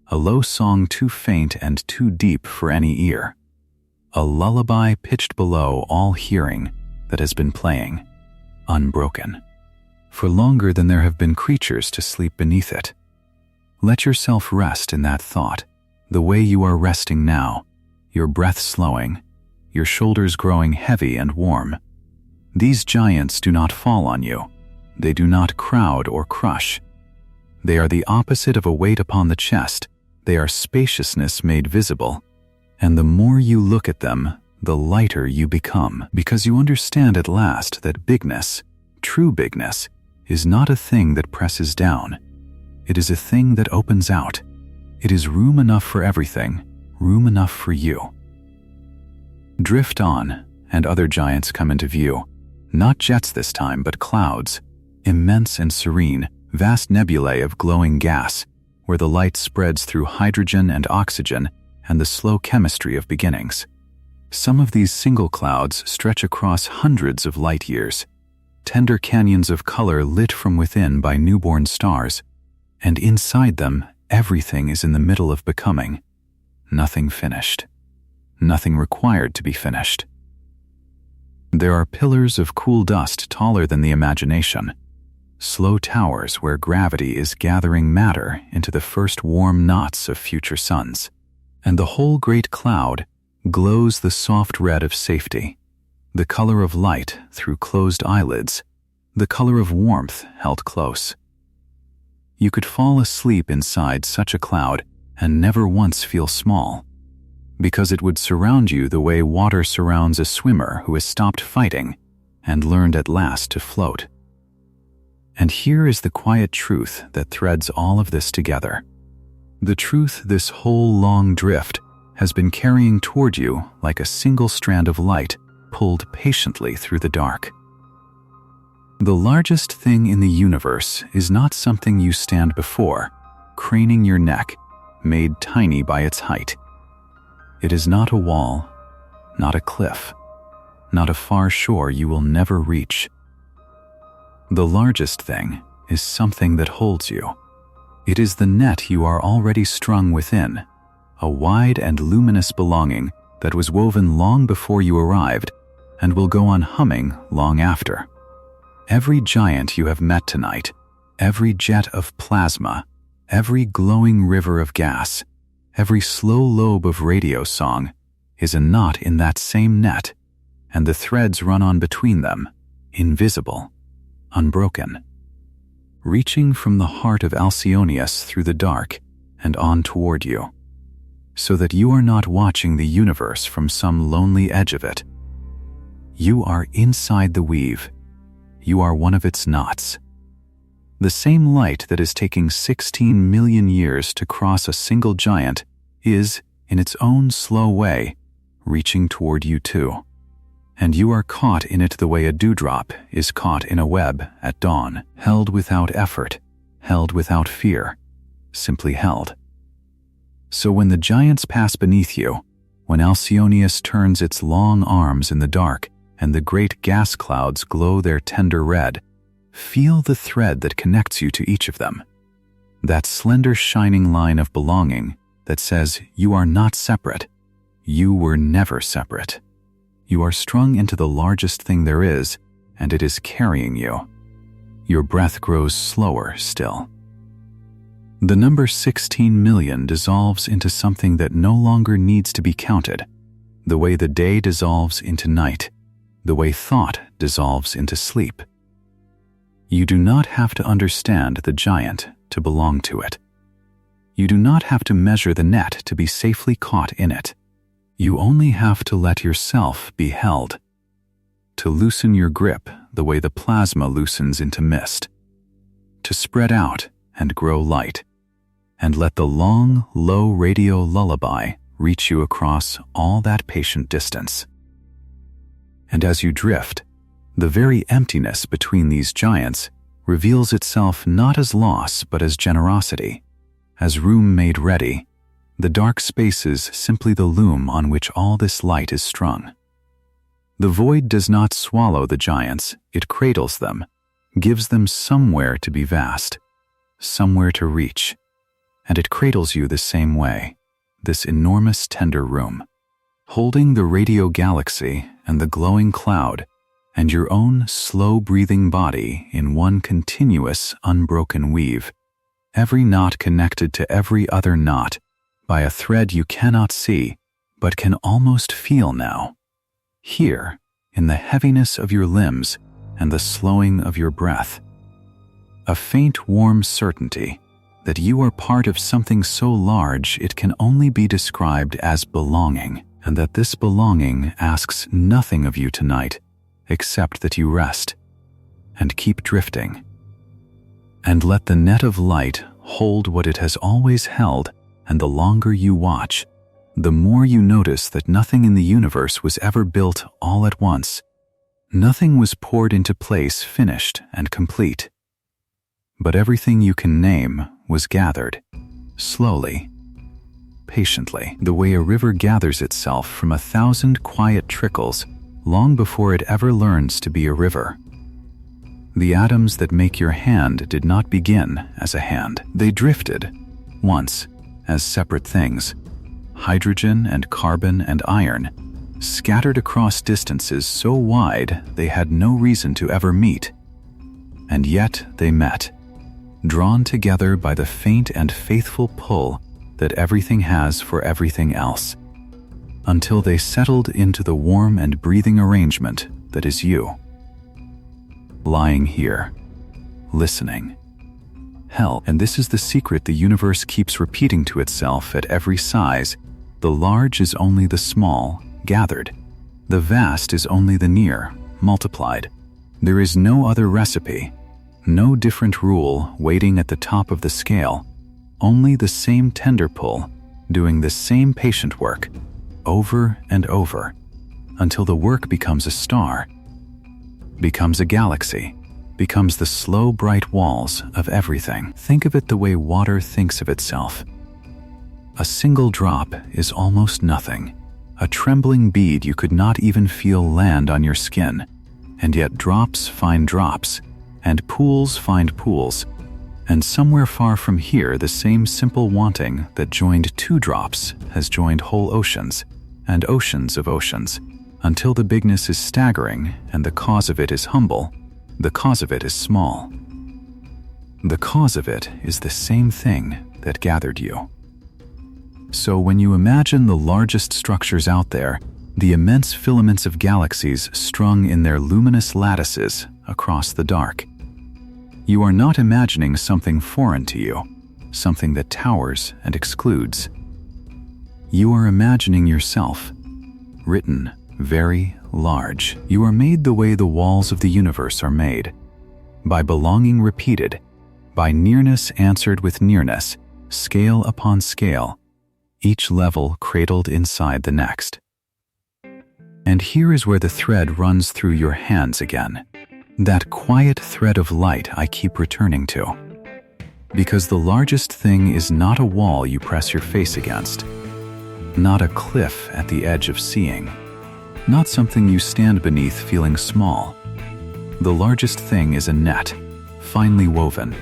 a low song too faint and too deep for any ear, a lullaby pitched below all hearing that has been playing, unbroken, for longer than there have been creatures to sleep beneath it. Let yourself rest in that thought, the way you are resting now, your breath slowing, your shoulders growing heavy and warm. These giants do not fall on you. They do not crowd or crush. They are the opposite of a weight upon the chest. They are spaciousness made visible. And the more you look at them, the lighter you become, because you understand at last that bigness, true bigness, is not a thing that presses down. It is a thing that opens out. It is room enough for everything, room enough for you. Drift on, and other giants come into view. Not jets this time, but clouds, immense and serene, vast nebulae of glowing gas, where the light spreads through hydrogen and oxygen and the slow chemistry of beginnings. Some of these single clouds stretch across hundreds of light years, tender canyons of color lit from within by newborn stars, and inside them everything is in the middle of becoming, nothing finished, nothing required to be finished. There are pillars of cool dust taller than the imagination, slow towers where gravity is gathering matter into the first warm knots of future suns, and the whole great cloud glows the soft red of safety, the color of light through closed eyelids, the color of warmth held close. You could fall asleep inside such a cloud and never once feel small, because it would surround you the way water surrounds a swimmer who has stopped fighting and learned at last to float. And here is the quiet truth that threads all of this together. The truth this whole long drift has been carrying toward you like a single strand of light pulled patiently through the dark. The largest thing in the universe is not something you stand before, craning your neck, made tiny by its height. It is not a wall, not a cliff, not a far shore you will never reach. The largest thing is something that holds you. It is the net you are already strung within, a wide and luminous belonging that was woven long before you arrived and will go on humming long after. Every giant you have met tonight, every jet of plasma, every glowing river of gas, every slow lobe of radio song is a knot in that same net, and the threads run on between them, invisible, unbroken, reaching from the heart of Alcyonius through the dark and on toward you, so that you are not watching the universe from some lonely edge of it. You are inside the weave. You are one of its knots. The same light that is taking 16 million years to cross a single giant is, in its own slow way, reaching toward you too. And you are caught in it the way a dewdrop is caught in a web at dawn, held without effort, held without fear, simply held. So when the giants pass beneath you, when Alcyonius turns its long arms in the dark and the great gas clouds glow their tender red, feel the thread that connects you to each of them. That slender shining line of belonging that says you are not separate. You were never separate. You are strung into the largest thing there is, and it is carrying you. Your breath grows slower still. The number 16 million dissolves into something that no longer needs to be counted, the way the day dissolves into night, the way thought dissolves into sleep. You do not have to understand the giant to belong to it. You do not have to measure the net to be safely caught in it. You only have to let yourself be held, to loosen your grip the way the plasma loosens into mist, to spread out and grow light, and let the long, low radio lullaby reach you across all that patient distance. And as you drift, the very emptiness between these giants reveals itself not as loss but as generosity, as room made ready, the dark spaces simply the loom on which all this light is strung. The void does not swallow the giants, it cradles them, gives them somewhere to be vast, somewhere to reach, and it cradles you the same way, this enormous tender room, holding the radio galaxy and the glowing cloud and your own slow-breathing body in one continuous, unbroken weave, every knot connected to every other knot by a thread you cannot see but can almost feel now, here in the heaviness of your limbs and the slowing of your breath. A faint, warm certainty that you are part of something so large it can only be described as belonging, and that this belonging asks nothing of you tonight except that you rest and keep drifting. And let the net of light hold what it has always held, and the longer you watch, the more you notice that nothing in the universe was ever built all at once. Nothing was poured into place finished and complete. But everything you can name was gathered, slowly, patiently, the way a river gathers itself from 1,000 quiet trickles long before it ever learns to be a river. The atoms that make your hand did not begin as a hand. They drifted, once, as separate things, hydrogen and carbon and iron, scattered across distances so wide they had no reason to ever meet. And yet they met, drawn together by the faint and faithful pull that everything has for everything else, until they settled into the warm and breathing arrangement that is you. Lying here, listening. Hell, and this is the secret the universe keeps repeating to itself at every size. The large is only the small, gathered. The vast is only the near, multiplied. There is no other recipe, no different rule waiting at the top of the scale, only the same tender pull, doing the same patient work, over and over, until the work becomes a star, becomes a galaxy, becomes the slow, bright walls of everything. Think of it the way water thinks of itself. A single drop is almost nothing, a trembling bead you could not even feel land on your skin, and yet drops find drops, and pools find pools, and somewhere far from here the same simple wanting that joined 2 drops has joined whole oceans, and oceans of oceans, until the bigness is staggering and the cause of it is humble, the cause of it is small. The cause of it is the same thing that gathered you. So when you imagine the largest structures out there, the immense filaments of galaxies strung in their luminous lattices across the dark, you are not imagining something foreign to you, something that towers and excludes. You are imagining yourself, written very large. You are made the way the walls of the universe are made, by belonging repeated, by nearness answered with nearness, scale upon scale, each level cradled inside the next. And here is where the thread runs through your hands again, that quiet thread of light I keep returning to. Because the largest thing is not a wall you press your face against, not a cliff at the edge of seeing. not something you stand beneath feeling small. The largest thing is a net, finely woven,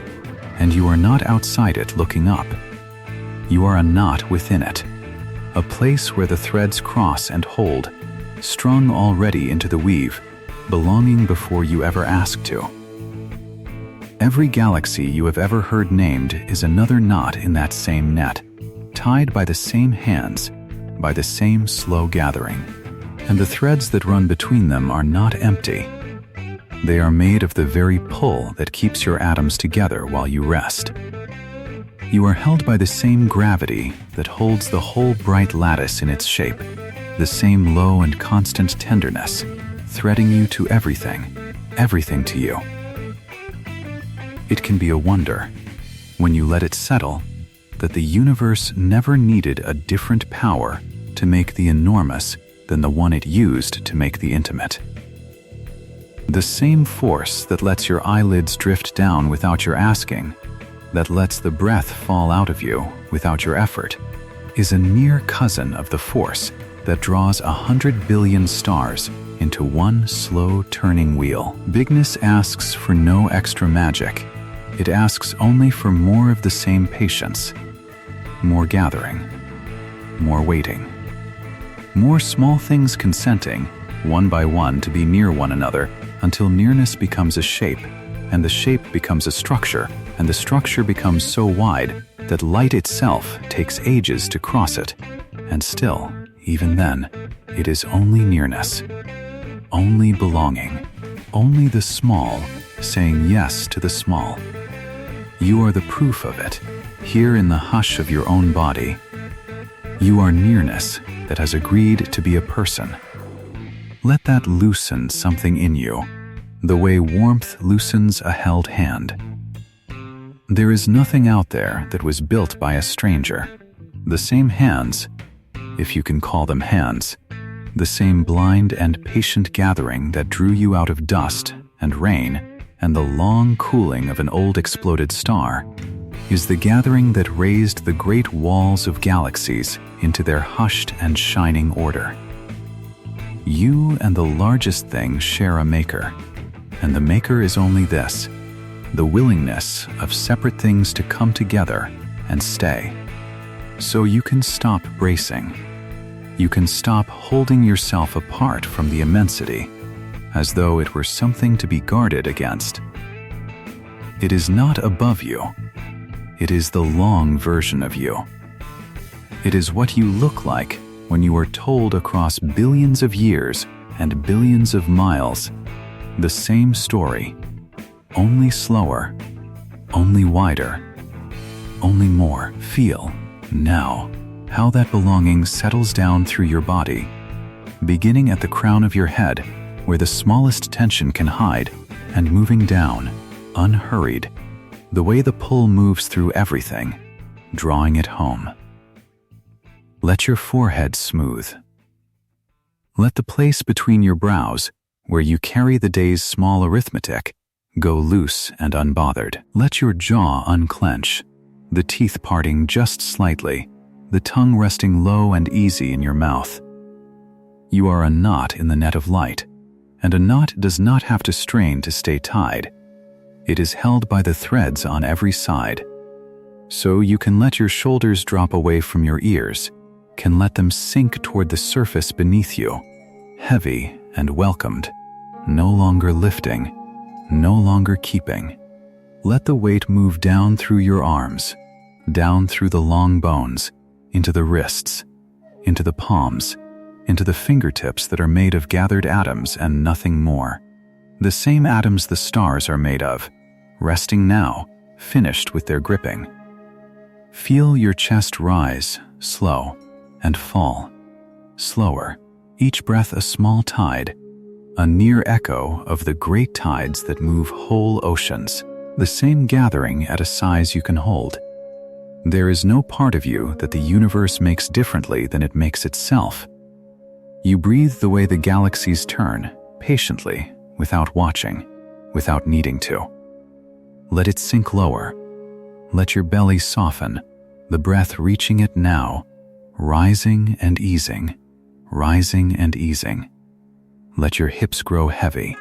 and you are not outside it looking up. You are a knot within it, a place where the threads cross and hold, strung already into the weave, belonging before you ever ask to. Every galaxy you have ever heard named is another knot in that same net, tied by the same hands, by the same slow gathering. And the threads that run between them are not empty. They are made of the very pull that keeps your atoms together while you rest. You are held by the same gravity that holds the whole bright lattice in its shape, the same low and constant tenderness, threading you to everything, everything to you. It can be a wonder, when you let it settle, that the universe never needed a different power to make the enormous than the one it used to make the intimate. The same force that lets your eyelids drift down without your asking, that lets the breath fall out of you without your effort, is a near cousin of the force that draws 100 billion stars into one slow turning wheel. Bigness asks for no extra magic. It asks only for more of the same patience, more gathering, more waiting, more small things consenting, one by one, to be near one another until nearness becomes a shape, and the shape becomes a structure, and the structure becomes so wide that light itself takes ages to cross it. And still, even then, it is only nearness, only belonging, only the small saying yes to the small. You are the proof of it, here in the hush of your own body. You are nearness that has agreed to be a person. Let that loosen something in you, the way warmth loosens a held hand. There is nothing out there that was built by a stranger. The same hands, if you can call them hands, the same blind and patient gathering that drew you out of dust and rain and the long cooling of an old exploded star, is the gathering that raised the great walls of galaxies into their hushed and shining order. You and the largest thing share a maker, and the maker is only this: the willingness of separate things to come together and stay. So you can stop bracing. You can stop holding yourself apart from the immensity, as though it were something to be guarded against. It is not above you. It is the long version of you. It is what you look like when you are told across billions of years and billions of miles the same story, only slower, only wider, only more. Feel, now, how that belonging settles down through your body, beginning at the crown of your head, where the smallest tension can hide, and moving down, unhurried, the way the pull moves through everything, drawing it home. Let your forehead smooth. Let the place between your brows, where you carry the day's small arithmetic, go loose and unbothered. Let your jaw unclench, the teeth parting just slightly, the tongue resting low and easy in your mouth. You are a knot in the net of light, and a knot does not have to strain to stay tied. It is held by the threads on every side. So you can let your shoulders drop away from your ears, can let them sink toward the surface beneath you, heavy and welcomed, no longer lifting, no longer keeping. Let the weight move down through your arms, down through the long bones, into the wrists, into the palms, into the fingertips that are made of gathered atoms and nothing more. The same atoms the stars are made of, resting now, finished with their gripping. Feel your chest rise, slow, and fall, slower, each breath a small tide, a near echo of the great tides that move whole oceans, the same gathering at a size you can hold. There is no part of you that the universe makes differently than it makes itself. You breathe the way the galaxies turn, patiently, without watching, without needing to. Let it sink lower. Let your belly soften, the breath reaching it now, rising and easing, rising and easing. Let your hips grow heavy.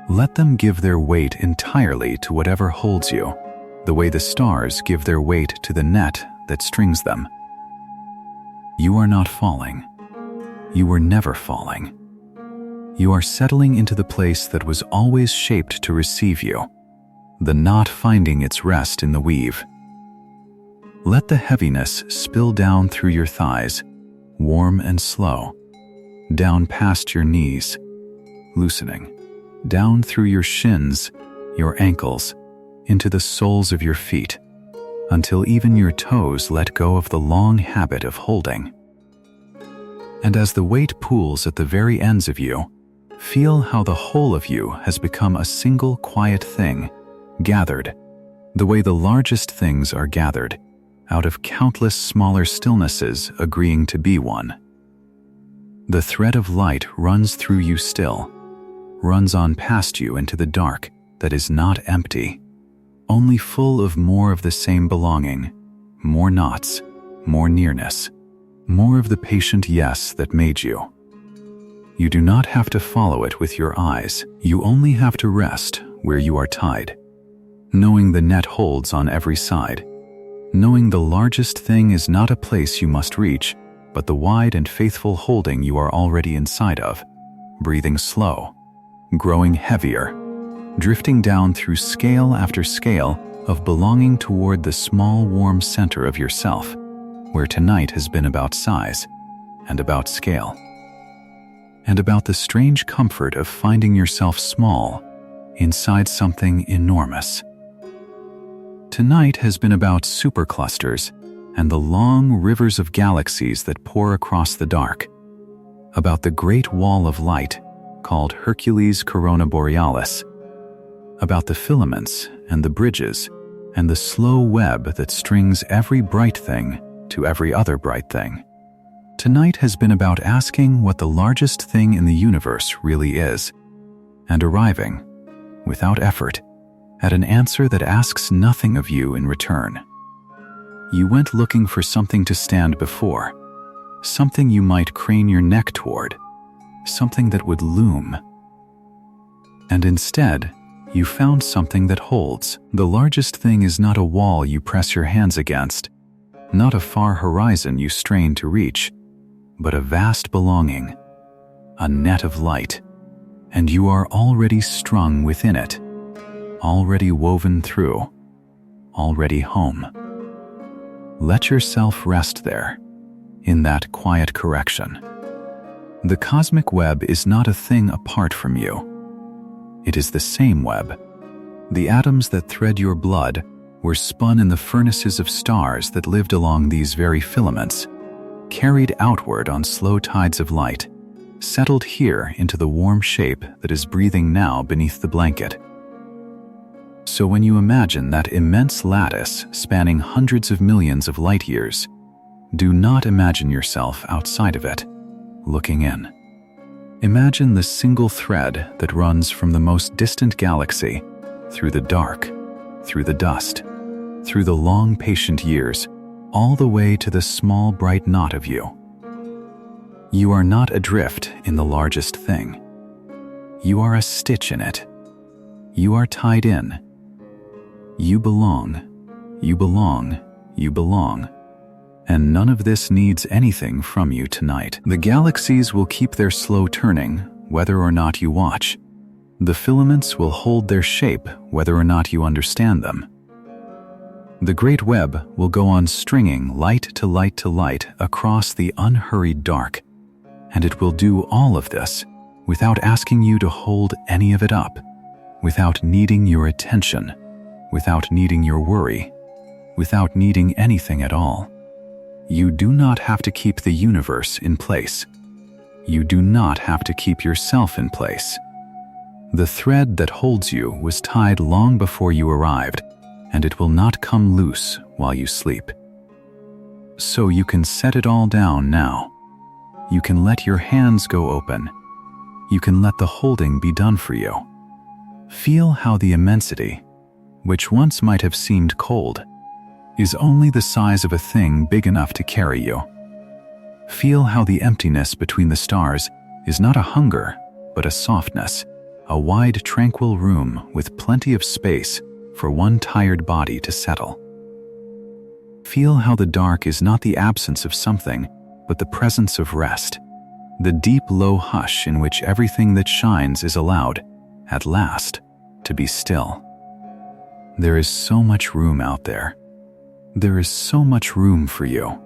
Let them give their weight entirely to whatever holds you, the way the stars give their weight to the net that strings them. You are not falling. You were never falling. You are settling into the place that was always shaped to receive you, the knot finding its rest in the weave. Let the heaviness spill down through your thighs, warm and slow, down past your knees, loosening, down through your shins, your ankles, into the soles of your feet, until even your toes let go of the long habit of holding. And as the weight pools at the very ends of you, feel how the whole of you has become a single quiet thing, gathered, the way the largest things are gathered, out of countless smaller stillnesses agreeing to be one. The thread of light runs through you still, runs on past you into the dark that is not empty, only full of more of the same belonging, more knots, more nearness, more of the patient yes that made you. You do not have to follow it with your eyes. You only have to rest where you are tied, knowing the net holds on every side, knowing the largest thing is not a place you must reach, but the wide and faithful holding you are already inside of, breathing slow, growing heavier, drifting down through scale after scale of belonging toward the small warm center of yourself, where tonight has been about size and about scale, and about the strange comfort of finding yourself small inside something enormous. Tonight has been about superclusters and the long rivers of galaxies that pour across the dark, about the great wall of light called Hercules Corona Borealis, about the filaments and the bridges and the slow web that strings every bright thing to every other bright thing. Tonight has been about asking what the largest thing in the universe really is, and arriving, without effort, at an answer that asks nothing of you in return. You went looking for something to stand before, something you might crane your neck toward, something that would loom. And instead, you found something that holds. The largest thing is not a wall you press your hands against, not a far horizon you strain to reach, but a vast belonging, a net of light, and you are already strung within it, already woven through, already home. Let yourself rest there, in that quiet correction. The cosmic web is not a thing apart from you. It is the same web. The atoms that thread your blood were spun in the furnaces of stars that lived along these very filaments, carried outward on slow tides of light, settled here into the warm shape that is breathing now beneath the blanket. So when you imagine that immense lattice spanning hundreds of millions of light years, do not imagine yourself outside of it, looking in. Imagine the single thread that runs from the most distant galaxy, through the dark, through the dust, through the long patient years, all the way to the small bright knot of you. You are not adrift in the largest thing. You are a stitch in it. You are tied in. You belong, you belong, you belong. And none of this needs anything from you tonight. The galaxies will keep their slow turning, whether or not you watch. The filaments will hold their shape, whether or not you understand them. The great web will go on stringing light to light to light across the unhurried dark, and it will do all of this without asking you to hold any of it up, without needing your attention, without needing your worry, without needing anything at all. You do not have to keep the universe in place. You do not have to keep yourself in place. The thread that holds you was tied long before you arrived, and it will not come loose while you sleep. So you can set it all down now. You can let your hands go open. You can let the holding be done for you. Feel how the immensity, which once might have seemed cold, is only the size of a thing big enough to carry you. Feel how the emptiness between the stars is not a hunger, but a softness, a wide, tranquil room with plenty of space for one tired body to settle. Feel how the dark is not the absence of something, but the presence of rest, the deep, low hush in which everything that shines is allowed, at last, to be still. There is so much room out there. There is so much room for you.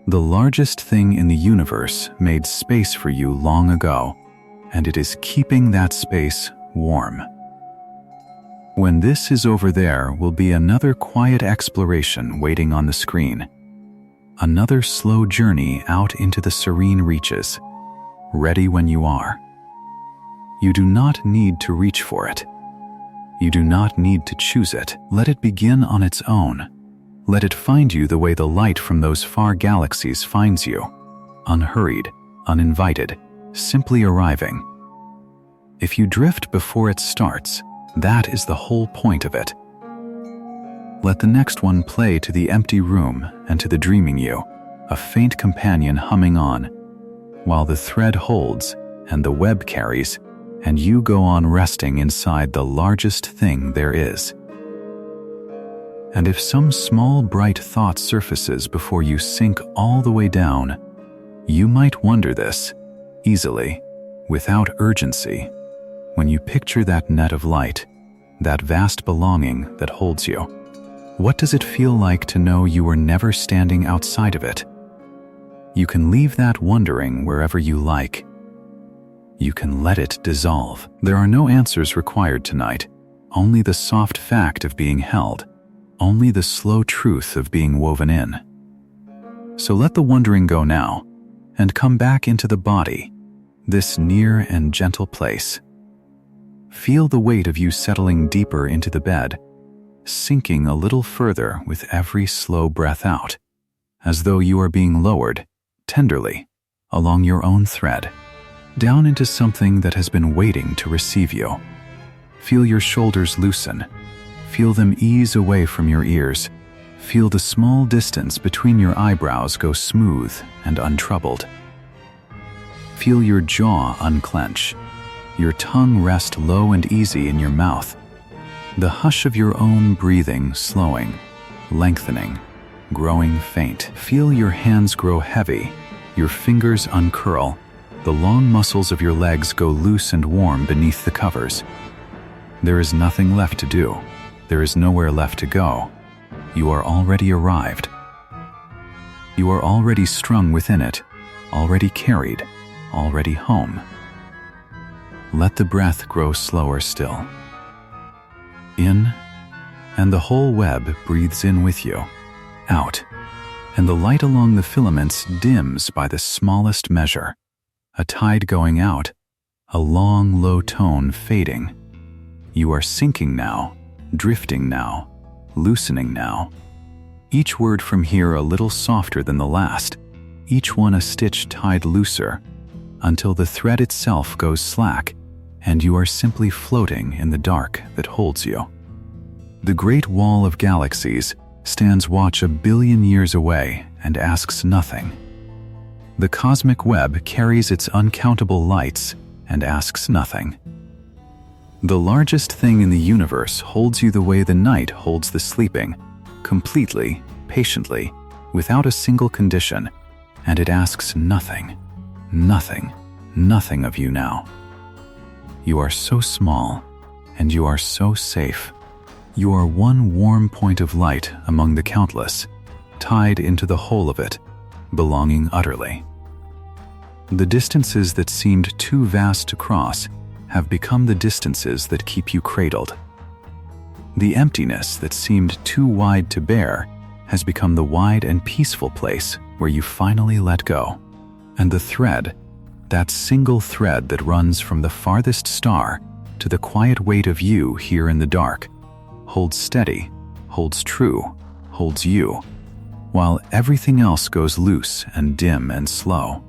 The largest thing in the universe made space for you long ago, and it is keeping that space warm. When this is over, there will be another quiet exploration waiting on the screen. Another slow journey out into the serene reaches, ready when you are. You do not need to reach for it. You do not need to choose it. Let it begin on its own. Let it find you the way the light from those far galaxies finds you, unhurried, uninvited, simply arriving. If you drift before it starts, that is the whole point of it. Let the next one play to the empty room and to the dreaming you, a faint companion humming on, while the thread holds and the web carries, and you go on resting inside the largest thing there is. And if some small bright thought surfaces before you sink all the way down, you might wonder this, easily, without urgency, when you picture that net of light, that vast belonging that holds you. What does it feel like to know you were never standing outside of it? You can leave that wondering wherever you like. You can let it dissolve. There are no answers required tonight, only the soft fact of being held, only the slow truth of being woven in. So let the wondering go now, and come back into the body, this near and gentle place. Feel the weight of you settling deeper into the bed, sinking a little further with every slow breath out, as though you are being lowered, tenderly, along your own thread, down into something that has been waiting to receive you. Feel your shoulders loosen. Feel them ease away from your ears. Feel the small distance between your eyebrows go smooth and untroubled. Feel your jaw unclench, your tongue rest low and easy in your mouth, the hush of your own breathing slowing, lengthening, growing faint. Feel your hands grow heavy, your fingers uncurl, the long muscles of your legs go loose and warm beneath the covers. There is nothing left to do. There is nowhere left to go. You are already arrived. You are already strung within it, already carried, already home. Let the breath grow slower still. In, and the whole web breathes in with you. Out, and the light along the filaments dims by the smallest measure. A tide going out, a long, low tone fading. You are sinking now, drifting now, loosening now. Each word from here a little softer than the last, each one a stitch tied looser, until the thread itself goes slack, and you are simply floating in the dark that holds you. The great wall of galaxies stands watch 1 billion years away and asks nothing. The cosmic web carries its uncountable lights and asks nothing. The largest thing in the universe holds you the way the night holds the sleeping, completely, patiently, without a single condition, and it asks nothing, nothing, nothing of you now. You are so small, and you are so safe. You are one warm point of light among the countless, tied into the whole of it, belonging utterly. The distances that seemed too vast to cross have become the distances that keep you cradled. The emptiness that seemed too wide to bear has become the wide and peaceful place where you finally let go. And the thread, that single thread that runs from the farthest star to the quiet weight of you here in the dark, holds steady, holds true, holds you, while everything else goes loose and dim and slow.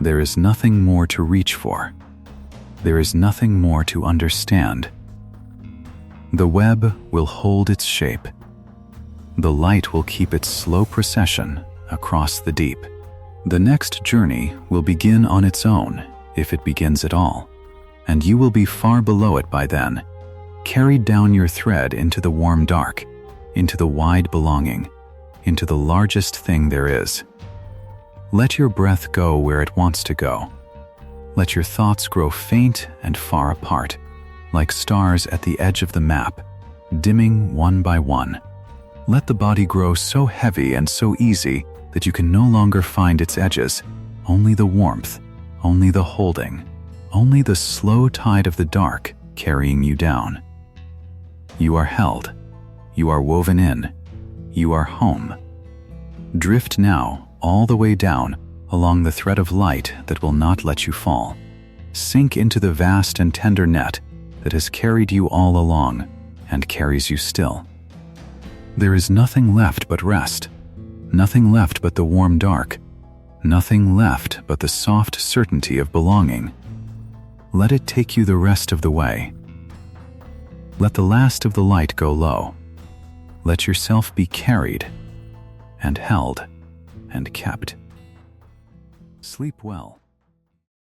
There is nothing more to reach for. There is nothing more to understand. The web will hold its shape. The light will keep its slow procession across the deep. The next journey will begin on its own if it begins at all, and you will be far below it by then, carried down your thread into the warm dark, into the wide belonging, into the largest thing there is. Let your breath go where it wants to go. Let your thoughts grow faint and far apart, like stars at the edge of the map, dimming one by one. Let the body grow so heavy and so easy that you can no longer find its edges, only the warmth, only the holding, only the slow tide of the dark carrying you down. You are held. You are woven in. You are home. Drift now all the way down along the thread of light that will not let you fall. Sink into the vast and tender net that has carried you all along and carries you still. There is nothing left but rest, nothing left but the warm dark, nothing left but the soft certainty of belonging. Let it take you the rest of the way. Let the last of the light go low. Let yourself be carried and held and kept. Sleep well.